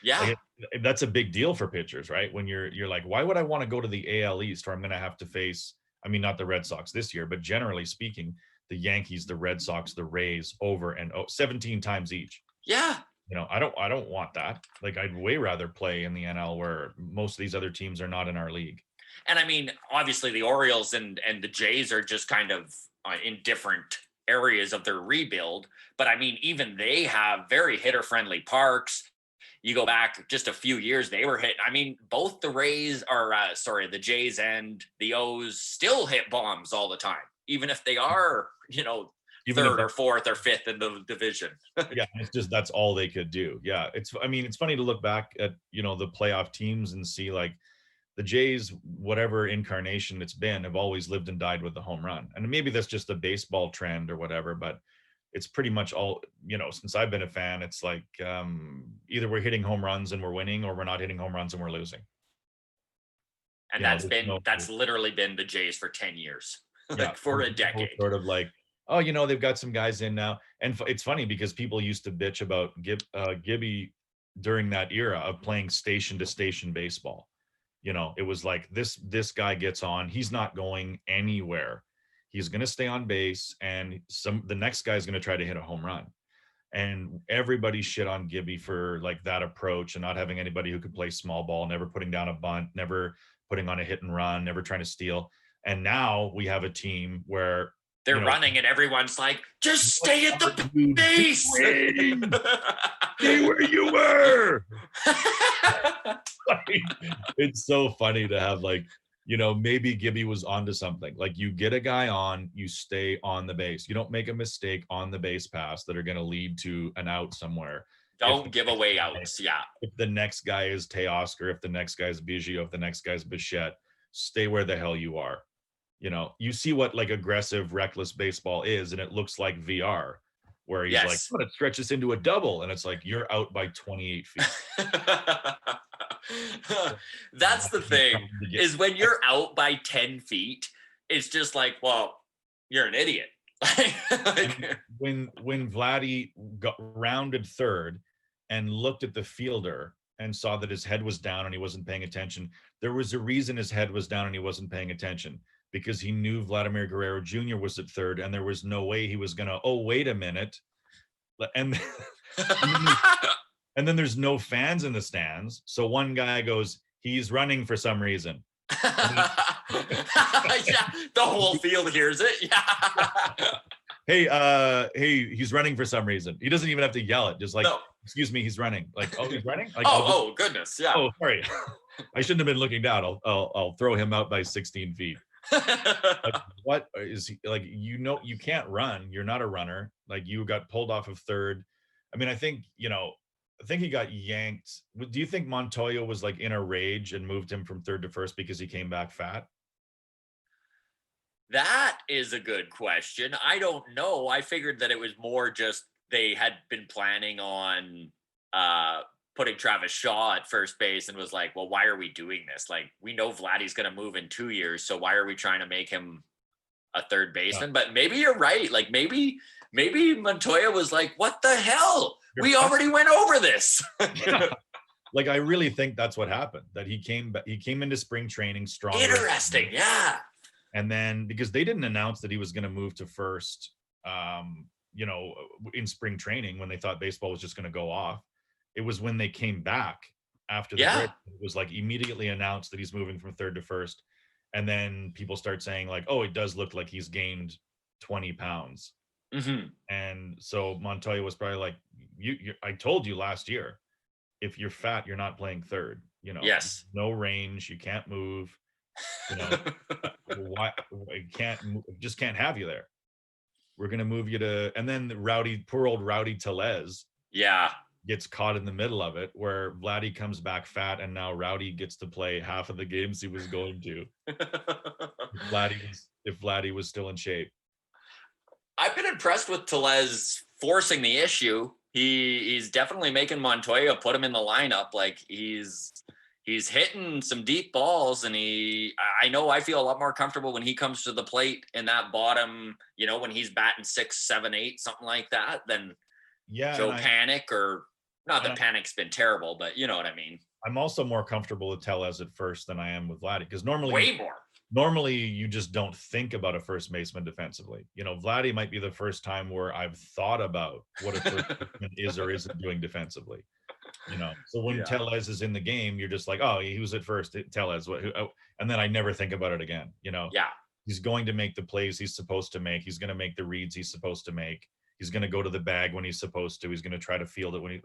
Yeah. Like that's a big deal for pitchers, right? When you're like, why would I want to go to the AL East where I'm going to have to face, I mean, not the Red Sox this year, but generally speaking, the Yankees, the Red Sox, the Rays over and 17 times each. Yeah. I don't want that. Like I'd way rather play in the NL where most of these other teams are not in our league. And I mean, obviously the Orioles and the Jays are just kind of in different areas of their rebuild. But I mean, even they have very hitter-friendly parks. You go back just a few years, they were hit. I mean, both the the Jays and the O's still hit bombs all the time, even if they are, third or fourth or fifth in the division. Yeah, it's just that's all they could do. Yeah, it's funny to look back at the playoff teams and see like the Jays, whatever incarnation it's been, have always lived and died with the home run. And maybe that's just a baseball trend or whatever, but it's pretty much all, since I've been a fan, it's like either we're hitting home runs and we're winning or we're not hitting home runs and we're losing. And that's literally been the Jays for 10 years, like for a decade. Sort of like, they've got some guys in now. And it's funny because people used to bitch about Gibby during that era of playing station to station baseball. It was like this guy gets on, he's not going anywhere. He's going to stay on base and the next guy's going to try to hit a home run. And everybody shit on Gibby for like that approach and not having anybody who could play small ball, never putting down a bunt, never putting on a hit and run, never trying to steal. And now we have a team where they're running and everyone's like, just stay at the base. Stay where you were. It's so funny to have like, maybe Gibby was onto something. Like you get a guy on, you stay on the base. You don't make a mistake on the base pass that are going to lead to an out somewhere. Don't give away outs. Yeah. If the next guy is Teoscar, if the next guy is Biggio, if the next guy is Bichette, stay where the hell you are. You see what like aggressive, reckless baseball is, and it looks like VR, where he's like, I'm going to stretch this into a double. And it's like, you're out by 28 feet. That's the thing, is when you're out by 10 feet, it's just like, well, you're an idiot. when Vladdy got rounded third and looked at the fielder and saw that his head was down and he wasn't paying attention, there was a reason his head was down and he wasn't paying attention. because he knew Vladimir Guerrero Jr. was at third, and there was no way he was gonna, oh, wait a minute. And and then there's no fans in the stands. So one guy goes, he's running for some reason. Yeah, the whole field hears it. Yeah. Hey, he's running for some reason. He doesn't even have to yell it. Just like, No. excuse me, he's running. Like, oh, he's running? Like, Oh, goodness. Yeah. Oh, sorry. I shouldn't have been looking down. I'll throw him out by 16 feet. Like, what is he like? You can't run. You're not a runner. Like, you got pulled off of third. I mean, I think he got yanked. Do you think Montoya was like in a rage and moved him from third to first because he came back fat? That is a good question. I don't know. I figured that it was more just they had been planning on putting Travis Shaw at first base and was like, well, why are we doing this? Like, we know Vladdy's going to move in 2 years, so why are we trying to make him a third baseman? But maybe you're right. Like, maybe Montoya was like, what the hell? We already went over this. Like, I really think that's what happened, that he came into spring training strong. Interesting. Yeah. And then, because they didn't announce that he was going to move to first, in spring training, when they thought baseball was just going to go off. It was when they came back after the break, it was like immediately announced that he's moving from third to first. And then people start saying like, oh, it does look like he's gained 20 pounds. Mm-hmm. And so Montoya was probably like, I told you last year, if you're fat, you're not playing third, Yes. No range, you can't move, why just can't have you there. We're going to move you to, and then poor old Rowdy Tellez. Yeah. Gets caught in the middle of it, where Vladdy comes back fat, and now Rowdy gets to play half of the games he was going to. if Vladdy was still in shape. I've been impressed with Tellez forcing the issue. He's definitely making Montoya put him in the lineup. Like, he's hitting some deep balls, and I feel a lot more comfortable when he comes to the plate in that bottom, when he's batting 6, 7, 8, something like that, than Joe Panic, or not that Panic's been terrible, but you know what I mean. I'm also more comfortable with Tellez at first than I am with Vladdy, because normally you just don't think about a first baseman defensively. Vladdy might be the first time where I've thought about what a first baseman is or isn't doing defensively. So when Tellez is in the game, you're just like, oh, he was at first, Tellez, and then I never think about it again. He's going to make the plays he's supposed to make. He's going to make the reads he's supposed to make. He's going to go to the bag when he's supposed to. He's going to try to field it when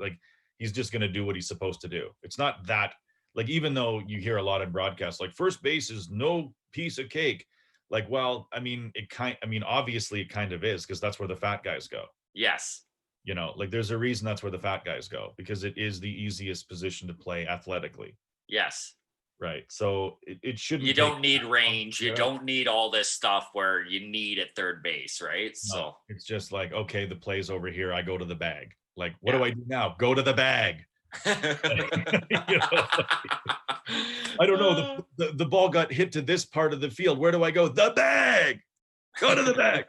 he's just going to do what he's supposed to do. It's not that, like, even though you hear a lot in broadcasts, like, first base is no piece of cake. Like, well, obviously it kind of is, because that's where the fat guys go. Yes. Like, there's a reason that's where the fat guys go, because it is the easiest position to play athletically. Yes. Right. So it shouldn't. You don't need range. You don't need all this stuff where you need at third base, right? No, so it's just like, okay, the play's over here. I go to the bag. Like, what do I do now? Go to the bag. I don't know. The ball got hit to this part of the field. Where do I go? The bag. Go to the bag.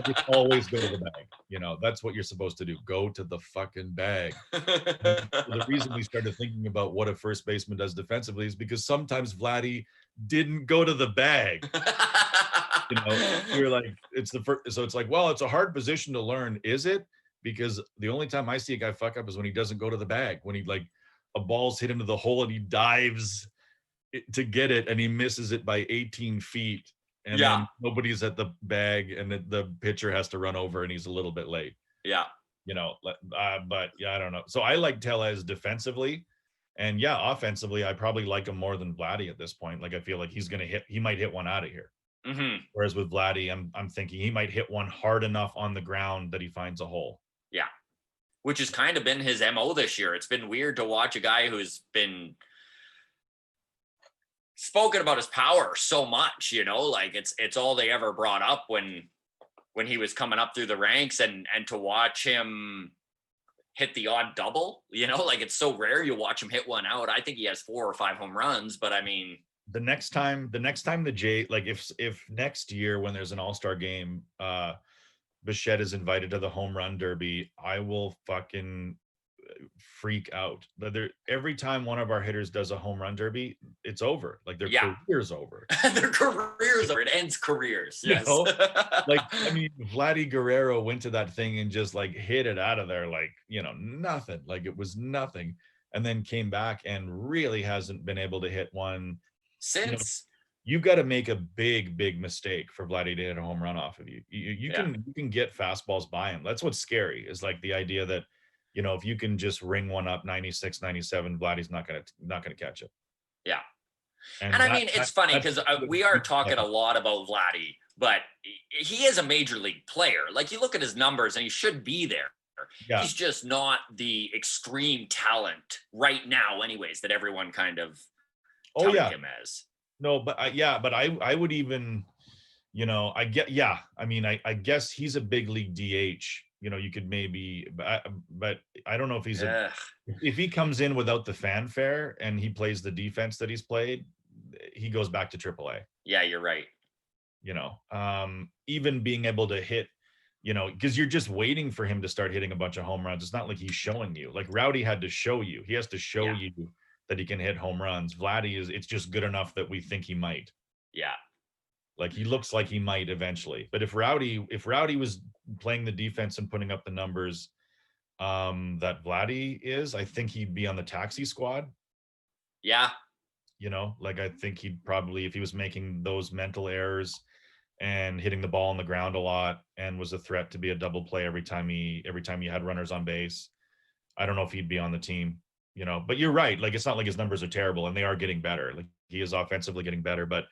Just always go to the bag. That's what you're supposed to do. Go to the fucking bag. The reason we started thinking about what a first baseman does defensively is because sometimes Vladdy didn't go to the bag. You're like, it's the first. So it's like, well, it's a hard position to learn. Is it? Because the only time I see a guy fuck up is when he doesn't go to the bag, when he, like, a ball's hit into the hole and he dives to get it and he misses it by 18 feet. And then nobody's at the bag, and the pitcher has to run over, and he's a little bit late. Yeah. But I don't know. So I like Tellez defensively, and offensively, I probably like him more than Vladdy at this point. Like, I feel like he might hit one out of here. Mm-hmm. Whereas with Vladdy, I'm thinking he might hit one hard enough on the ground that he finds a hole. Yeah. Which has kind of been his MO this year. It's been weird to watch a guy who's been spoken about his power so much, like it's all they ever brought up when he was coming up through the ranks, and to watch him hit the odd double, like, it's so rare you watch him hit one out. I think he has 4 or 5 home runs, but I mean, the next time the Jay, like, if next year when there's an all-star game, Bichette is invited to the home run derby, I will fucking freak out. Every time one of our hitters does a home run derby, it's over. Like their Yeah. career's over. Their careers over. It ends careers. You Yes. know? Like, I mean, Vladdy Guerrero went to that thing and just like hit it out of there, like, you know, nothing. Like it was nothing. And then came back and really hasn't been able to hit one Since. You've got to make a big mistake for Vladdy to hit a home run off of you. You can get fastballs by him. That's what's scary, is like the idea that, you know, if you can just ring one up 96, 97, Vladdy's not gonna catch it. Yeah. And I mean, it's funny because we are talking a lot about Vladdy, but he is a major league player. Like you look at his numbers and he should be there. Yeah. He's just not the extreme talent right now anyways, that everyone kind of touted him as. No, but I would even, you know, I guess he's a big league DH. You know, you could maybe, but I don't know if he's if he comes in without the fanfare and he plays the defense that he's played, he goes back to AAA. Yeah, you're right. You know, even being able to hit, you know, because you're just waiting for him to start hitting a bunch of home runs. It's not like he's showing you. Like Rowdy had to show you. He has to show you that he can hit home runs. Vladdy it's just good enough that we think he might. Yeah. Like he looks like he might eventually. But if Rowdy was playing the defense and putting up the numbers that Vladdy is, I think he'd be on the taxi squad. Yeah. You know, like I think he'd probably, if he was making those mental errors and hitting the ball on the ground a lot and was a threat to be a double play every time he had runners on base, I don't know if he'd be on the team. You know, but you're right. Like, it's not like his numbers are terrible, and they are getting better. Like he is offensively getting better, but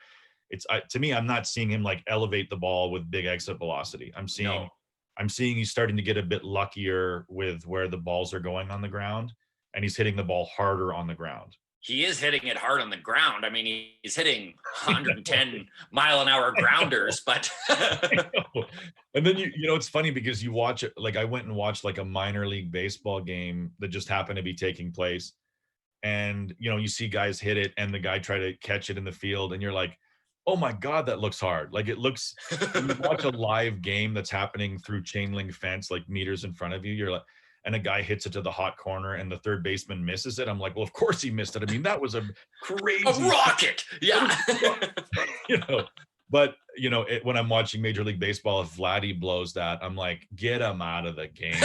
it's to me, I'm not seeing him like elevate the ball with big exit velocity. I'm seeing he's starting to get a bit luckier with where the balls are going on the ground, and he's hitting the ball harder on the ground. He is hitting it hard on the ground. I mean, he's hitting 110 mile an hour grounders, but and then you know, it's funny because you watch it. Like I went and watched like a minor league baseball game that just happened to be taking place. And, you know, you see guys hit it and the guy try to catch it in the field. And you're like, oh my God, that looks hard. Like it looks, when you watch a live game that's happening through chain link fence, like meters in front of you, you're like, and a guy hits it to the hot corner and the third baseman misses it. I'm like, well, of course he missed it. I mean, that was a crazy rocket. Yeah. You know, but you know, when I'm watching Major League Baseball, if Vladdy blows that, I'm like, get him out of the game.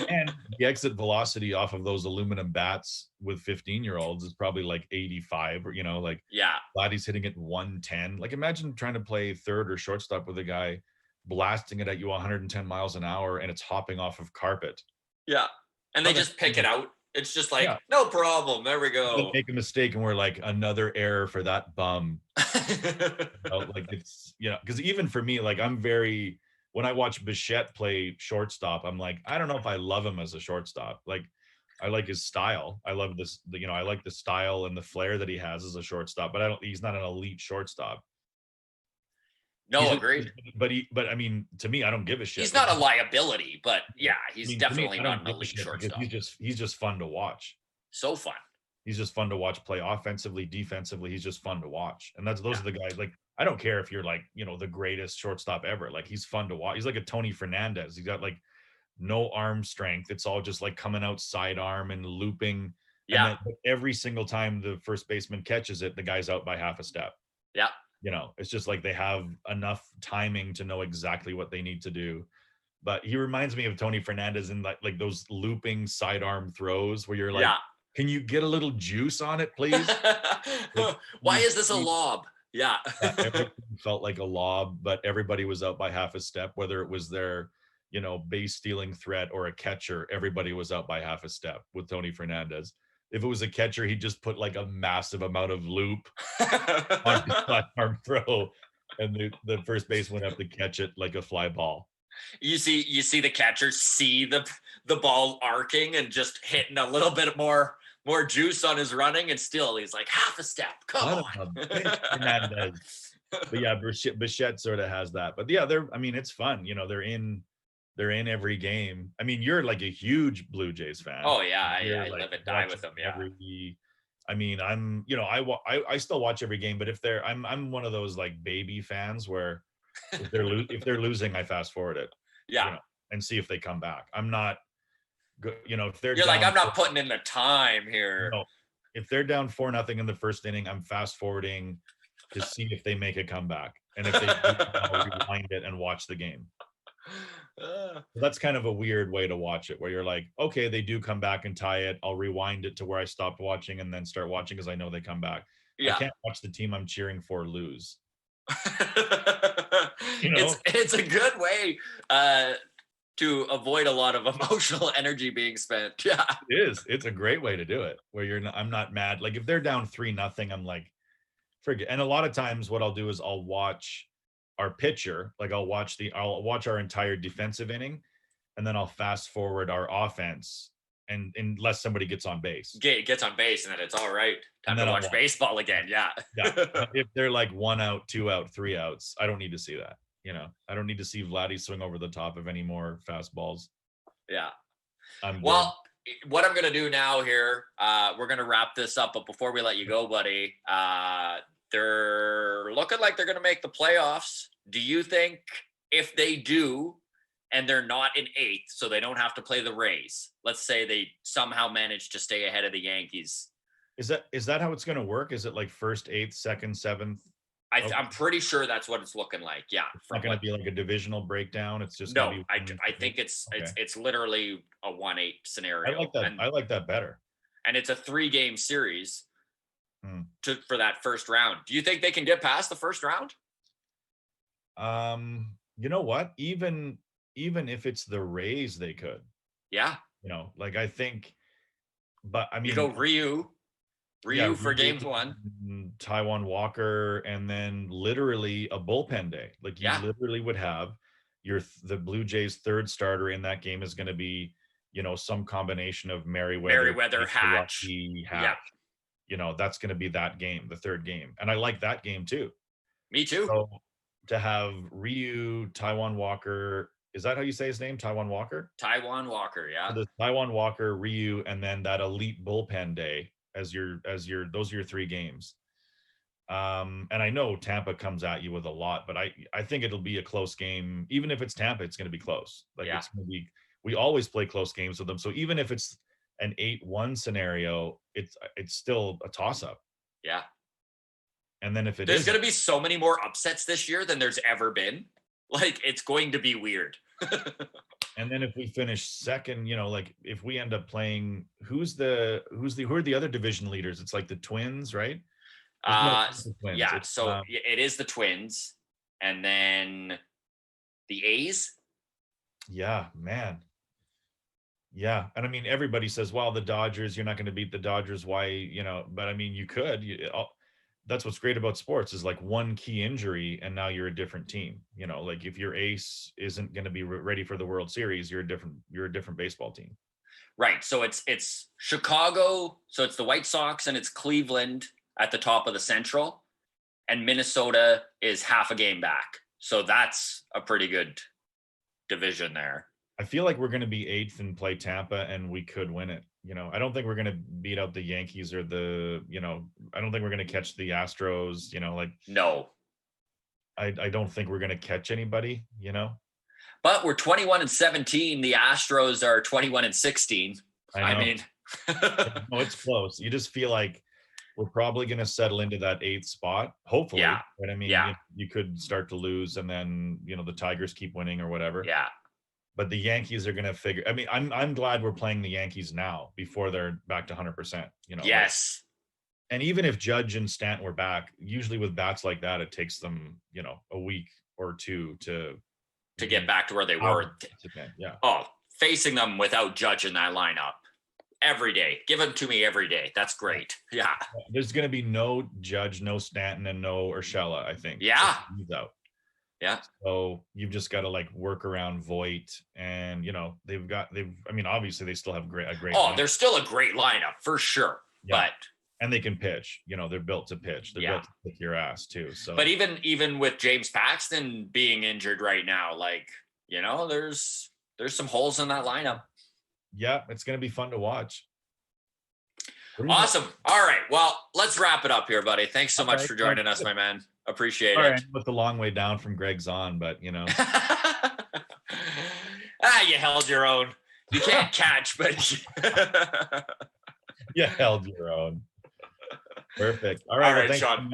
And the exit velocity off of those aluminum bats with 15-year-olds is probably like 85, or, you know, like Vladdy's hitting it 110. Like imagine trying to play third or shortstop with a guy blasting it at you 110 miles an hour and it's hopping off of carpet. Yeah. And they just pick it out. It's just like, no problem. There we go. Make a mistake and we're like, another error for that bum. You know, like it's, you know, because even for me, like when I watch Bichette play shortstop, I'm like, I don't know if I love him as a shortstop. Like I like his style. I love this, you know, I like the style and the flair that he has as a shortstop, but he's not an elite shortstop. No, agreed. But I mean, to me, I don't give a shit. He's not a liability, but yeah, he's definitely not an elite shortstop. He's just fun to watch. So fun. He's just fun to watch play offensively, defensively. He's just fun to watch. And those are the guys, like, I don't care if you're like, you know, the greatest shortstop ever. Like he's fun to watch. He's like a Tony Fernandez. He's got like no arm strength. It's all just like coming out sidearm and looping. Yeah. And then every single time the first baseman catches it, the guy's out by half a step. Yeah. You know, it's just like they have enough timing to know exactly what they need to do. But he reminds me of Tony Fernandez in like those looping sidearm throws where you're like, can you get a little juice on it, please? Like, why is this a lob? Yeah. Everything felt like a lob, but everybody was out by half a step, whether it was their, you know, base stealing threat or a catcher, everybody was out by half a step with Tony Fernandez. If it was a catcher, he'd just put like a massive amount of loop on his arm throw, and the first baseman have to catch it like a fly ball. You see the catcher see the ball arcing and just hitting a little bit more juice on his running, and still he's like half a step. Come on. But yeah, Bichette sort of has that. But yeah, it's fun. You know, they're in every game. I mean, you're like a huge Blue Jays fan. Oh yeah, I live and die with them. Yeah. I mean, I'm, you know, I still watch every game, but if I'm one of those like baby fans where if they're losing, I fast forward it. Yeah. You know, and see if they come back. I'm not if they're You're down, like, I'm not putting in the time here. no, if they're down 4-0 in the first inning, I'm fast forwarding to see if they make a comeback. And if they do, I'll rewind it and watch the game. That's kind of a weird way to watch it, where you're like, okay, they do come back and tie it. I'll rewind it to where I stopped watching and then start watching because I know they come back. Yeah. I can't watch the team I'm cheering for lose. It's a good way to avoid a lot of emotional energy being spent. Yeah, it is. It's a great way to do it. Where I'm not mad. Like if they're down 3-0, I'm like, forget. And a lot of times, what I'll do is I'll watch our pitcher. Like I'll watch our entire defensive inning, and then I'll fast forward our offense, and unless somebody gets on base, gets on base, and then it's all right. Time to watch baseball again. Yeah. If they're like 1 out, 2 out, 3 outs, I don't need to see that. I don't need to see Vladdy swing over the top of any more fastballs. Yeah. Well, what I'm going to do now here, we're going to wrap this up. But before we let you go, buddy, they're looking like they're going to make the playoffs. Do you think if they do, and they're not in 8th, so they don't have to play the Rays, let's say they somehow manage to stay ahead of the Yankees, is that how it's going to work? Is it like 1st, 8th, 2nd, 7th? I'm pretty sure that's what it's looking like. Yeah. It's not going to be like a divisional breakdown. It's just no. I think it's literally a 1-8 scenario. I like that. I like that better. And it's a 3-game series for that first round. Do you think they can get past the first round? You know what? Even if it's the Rays, they could. Yeah. Like I think, but I mean, you go Ryu for games 1, Taiwan Walker, and then literally a bullpen day. Like you literally would have the Blue Jays' 3rd starter in that game is going to be, some combination of Merriweather, Hatch. Yeah. That's going to be that game, the 3rd game. And I like that game too. Me too. So to have Ryu, Taiwan Walker, is that how you say his name? Taiwan Walker? Taiwan Walker, yeah. So the Taiwan Walker, Ryu, and then that elite bullpen day as those are your 3 games. And I know Tampa comes at you with a lot, but I think it'll be a close game. Even if it's Tampa, it's going to be close. It's going to be, we always play close games with them. So even if it's an 8-1 scenario, it's still a toss up. Yeah. And then if there's going to be so many more upsets this year than there's ever been. Like it's going to be weird. And then if we finish second, like if we end up playing, who are the other division leaders? It's like the Twins, right? The Twins. Yeah. So it is the Twins, and then the A's. Yeah, man. Yeah, and I mean everybody says, "Well, the Dodgers, you're not going to beat the Dodgers." Why, But I mean, you could. That's what's great about sports is like one key injury and now you're a different team. Like if your ace isn't going to be ready for the World Series, you're a different baseball team. Right. So it's Chicago. So it's the White Sox and it's Cleveland at the top of the Central, and Minnesota is half a game back. So that's a pretty good division there. I feel like we're going to be 8th and play Tampa and we could win it. I don't think we're going to beat out the Yankees or I don't think we're going to catch the Astros, No. I don't think we're going to catch anybody, But we're 21-17. The Astros are 21-16. I mean, no, it's close. You just feel like we're probably going to settle into that 8th spot, hopefully. Yeah. But I mean, you could start to lose and then, the Tigers keep winning or whatever. Yeah. But the Yankees are going to figure. I mean, I'm glad we're playing the Yankees now before they're back to 100%. Yes. And even if Judge and Stanton were back, usually with bats like that, it takes them, a week or 2 to get back to where they were. Yeah. Oh, facing them without Judge in that lineup every day. Give them to me every day. That's great. Yeah. There's going to be no Judge, no Stanton, and no Urshela, I think. Yeah. He's out. Yeah. So you've just got to work around Voit and, obviously they still have a great. Oh, they're still a great lineup for sure. Yeah. And they can pitch, they're built to pitch. They're built to kick your ass too. So, but even with James Paxton being injured right now, there's some holes in that lineup. Yeah. It's going to be fun to watch. Awesome. All right. Well, let's wrap it up here, buddy. Thanks so much for joining us, my man. Appreciate it. With the long way down from Greg's on, but you held your own. You can't catch, but You held your own. Perfect. All All right, right, thanks. Sean.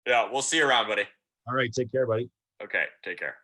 Yeah, we'll see you around, buddy. All right, take care, buddy. Okay, take care.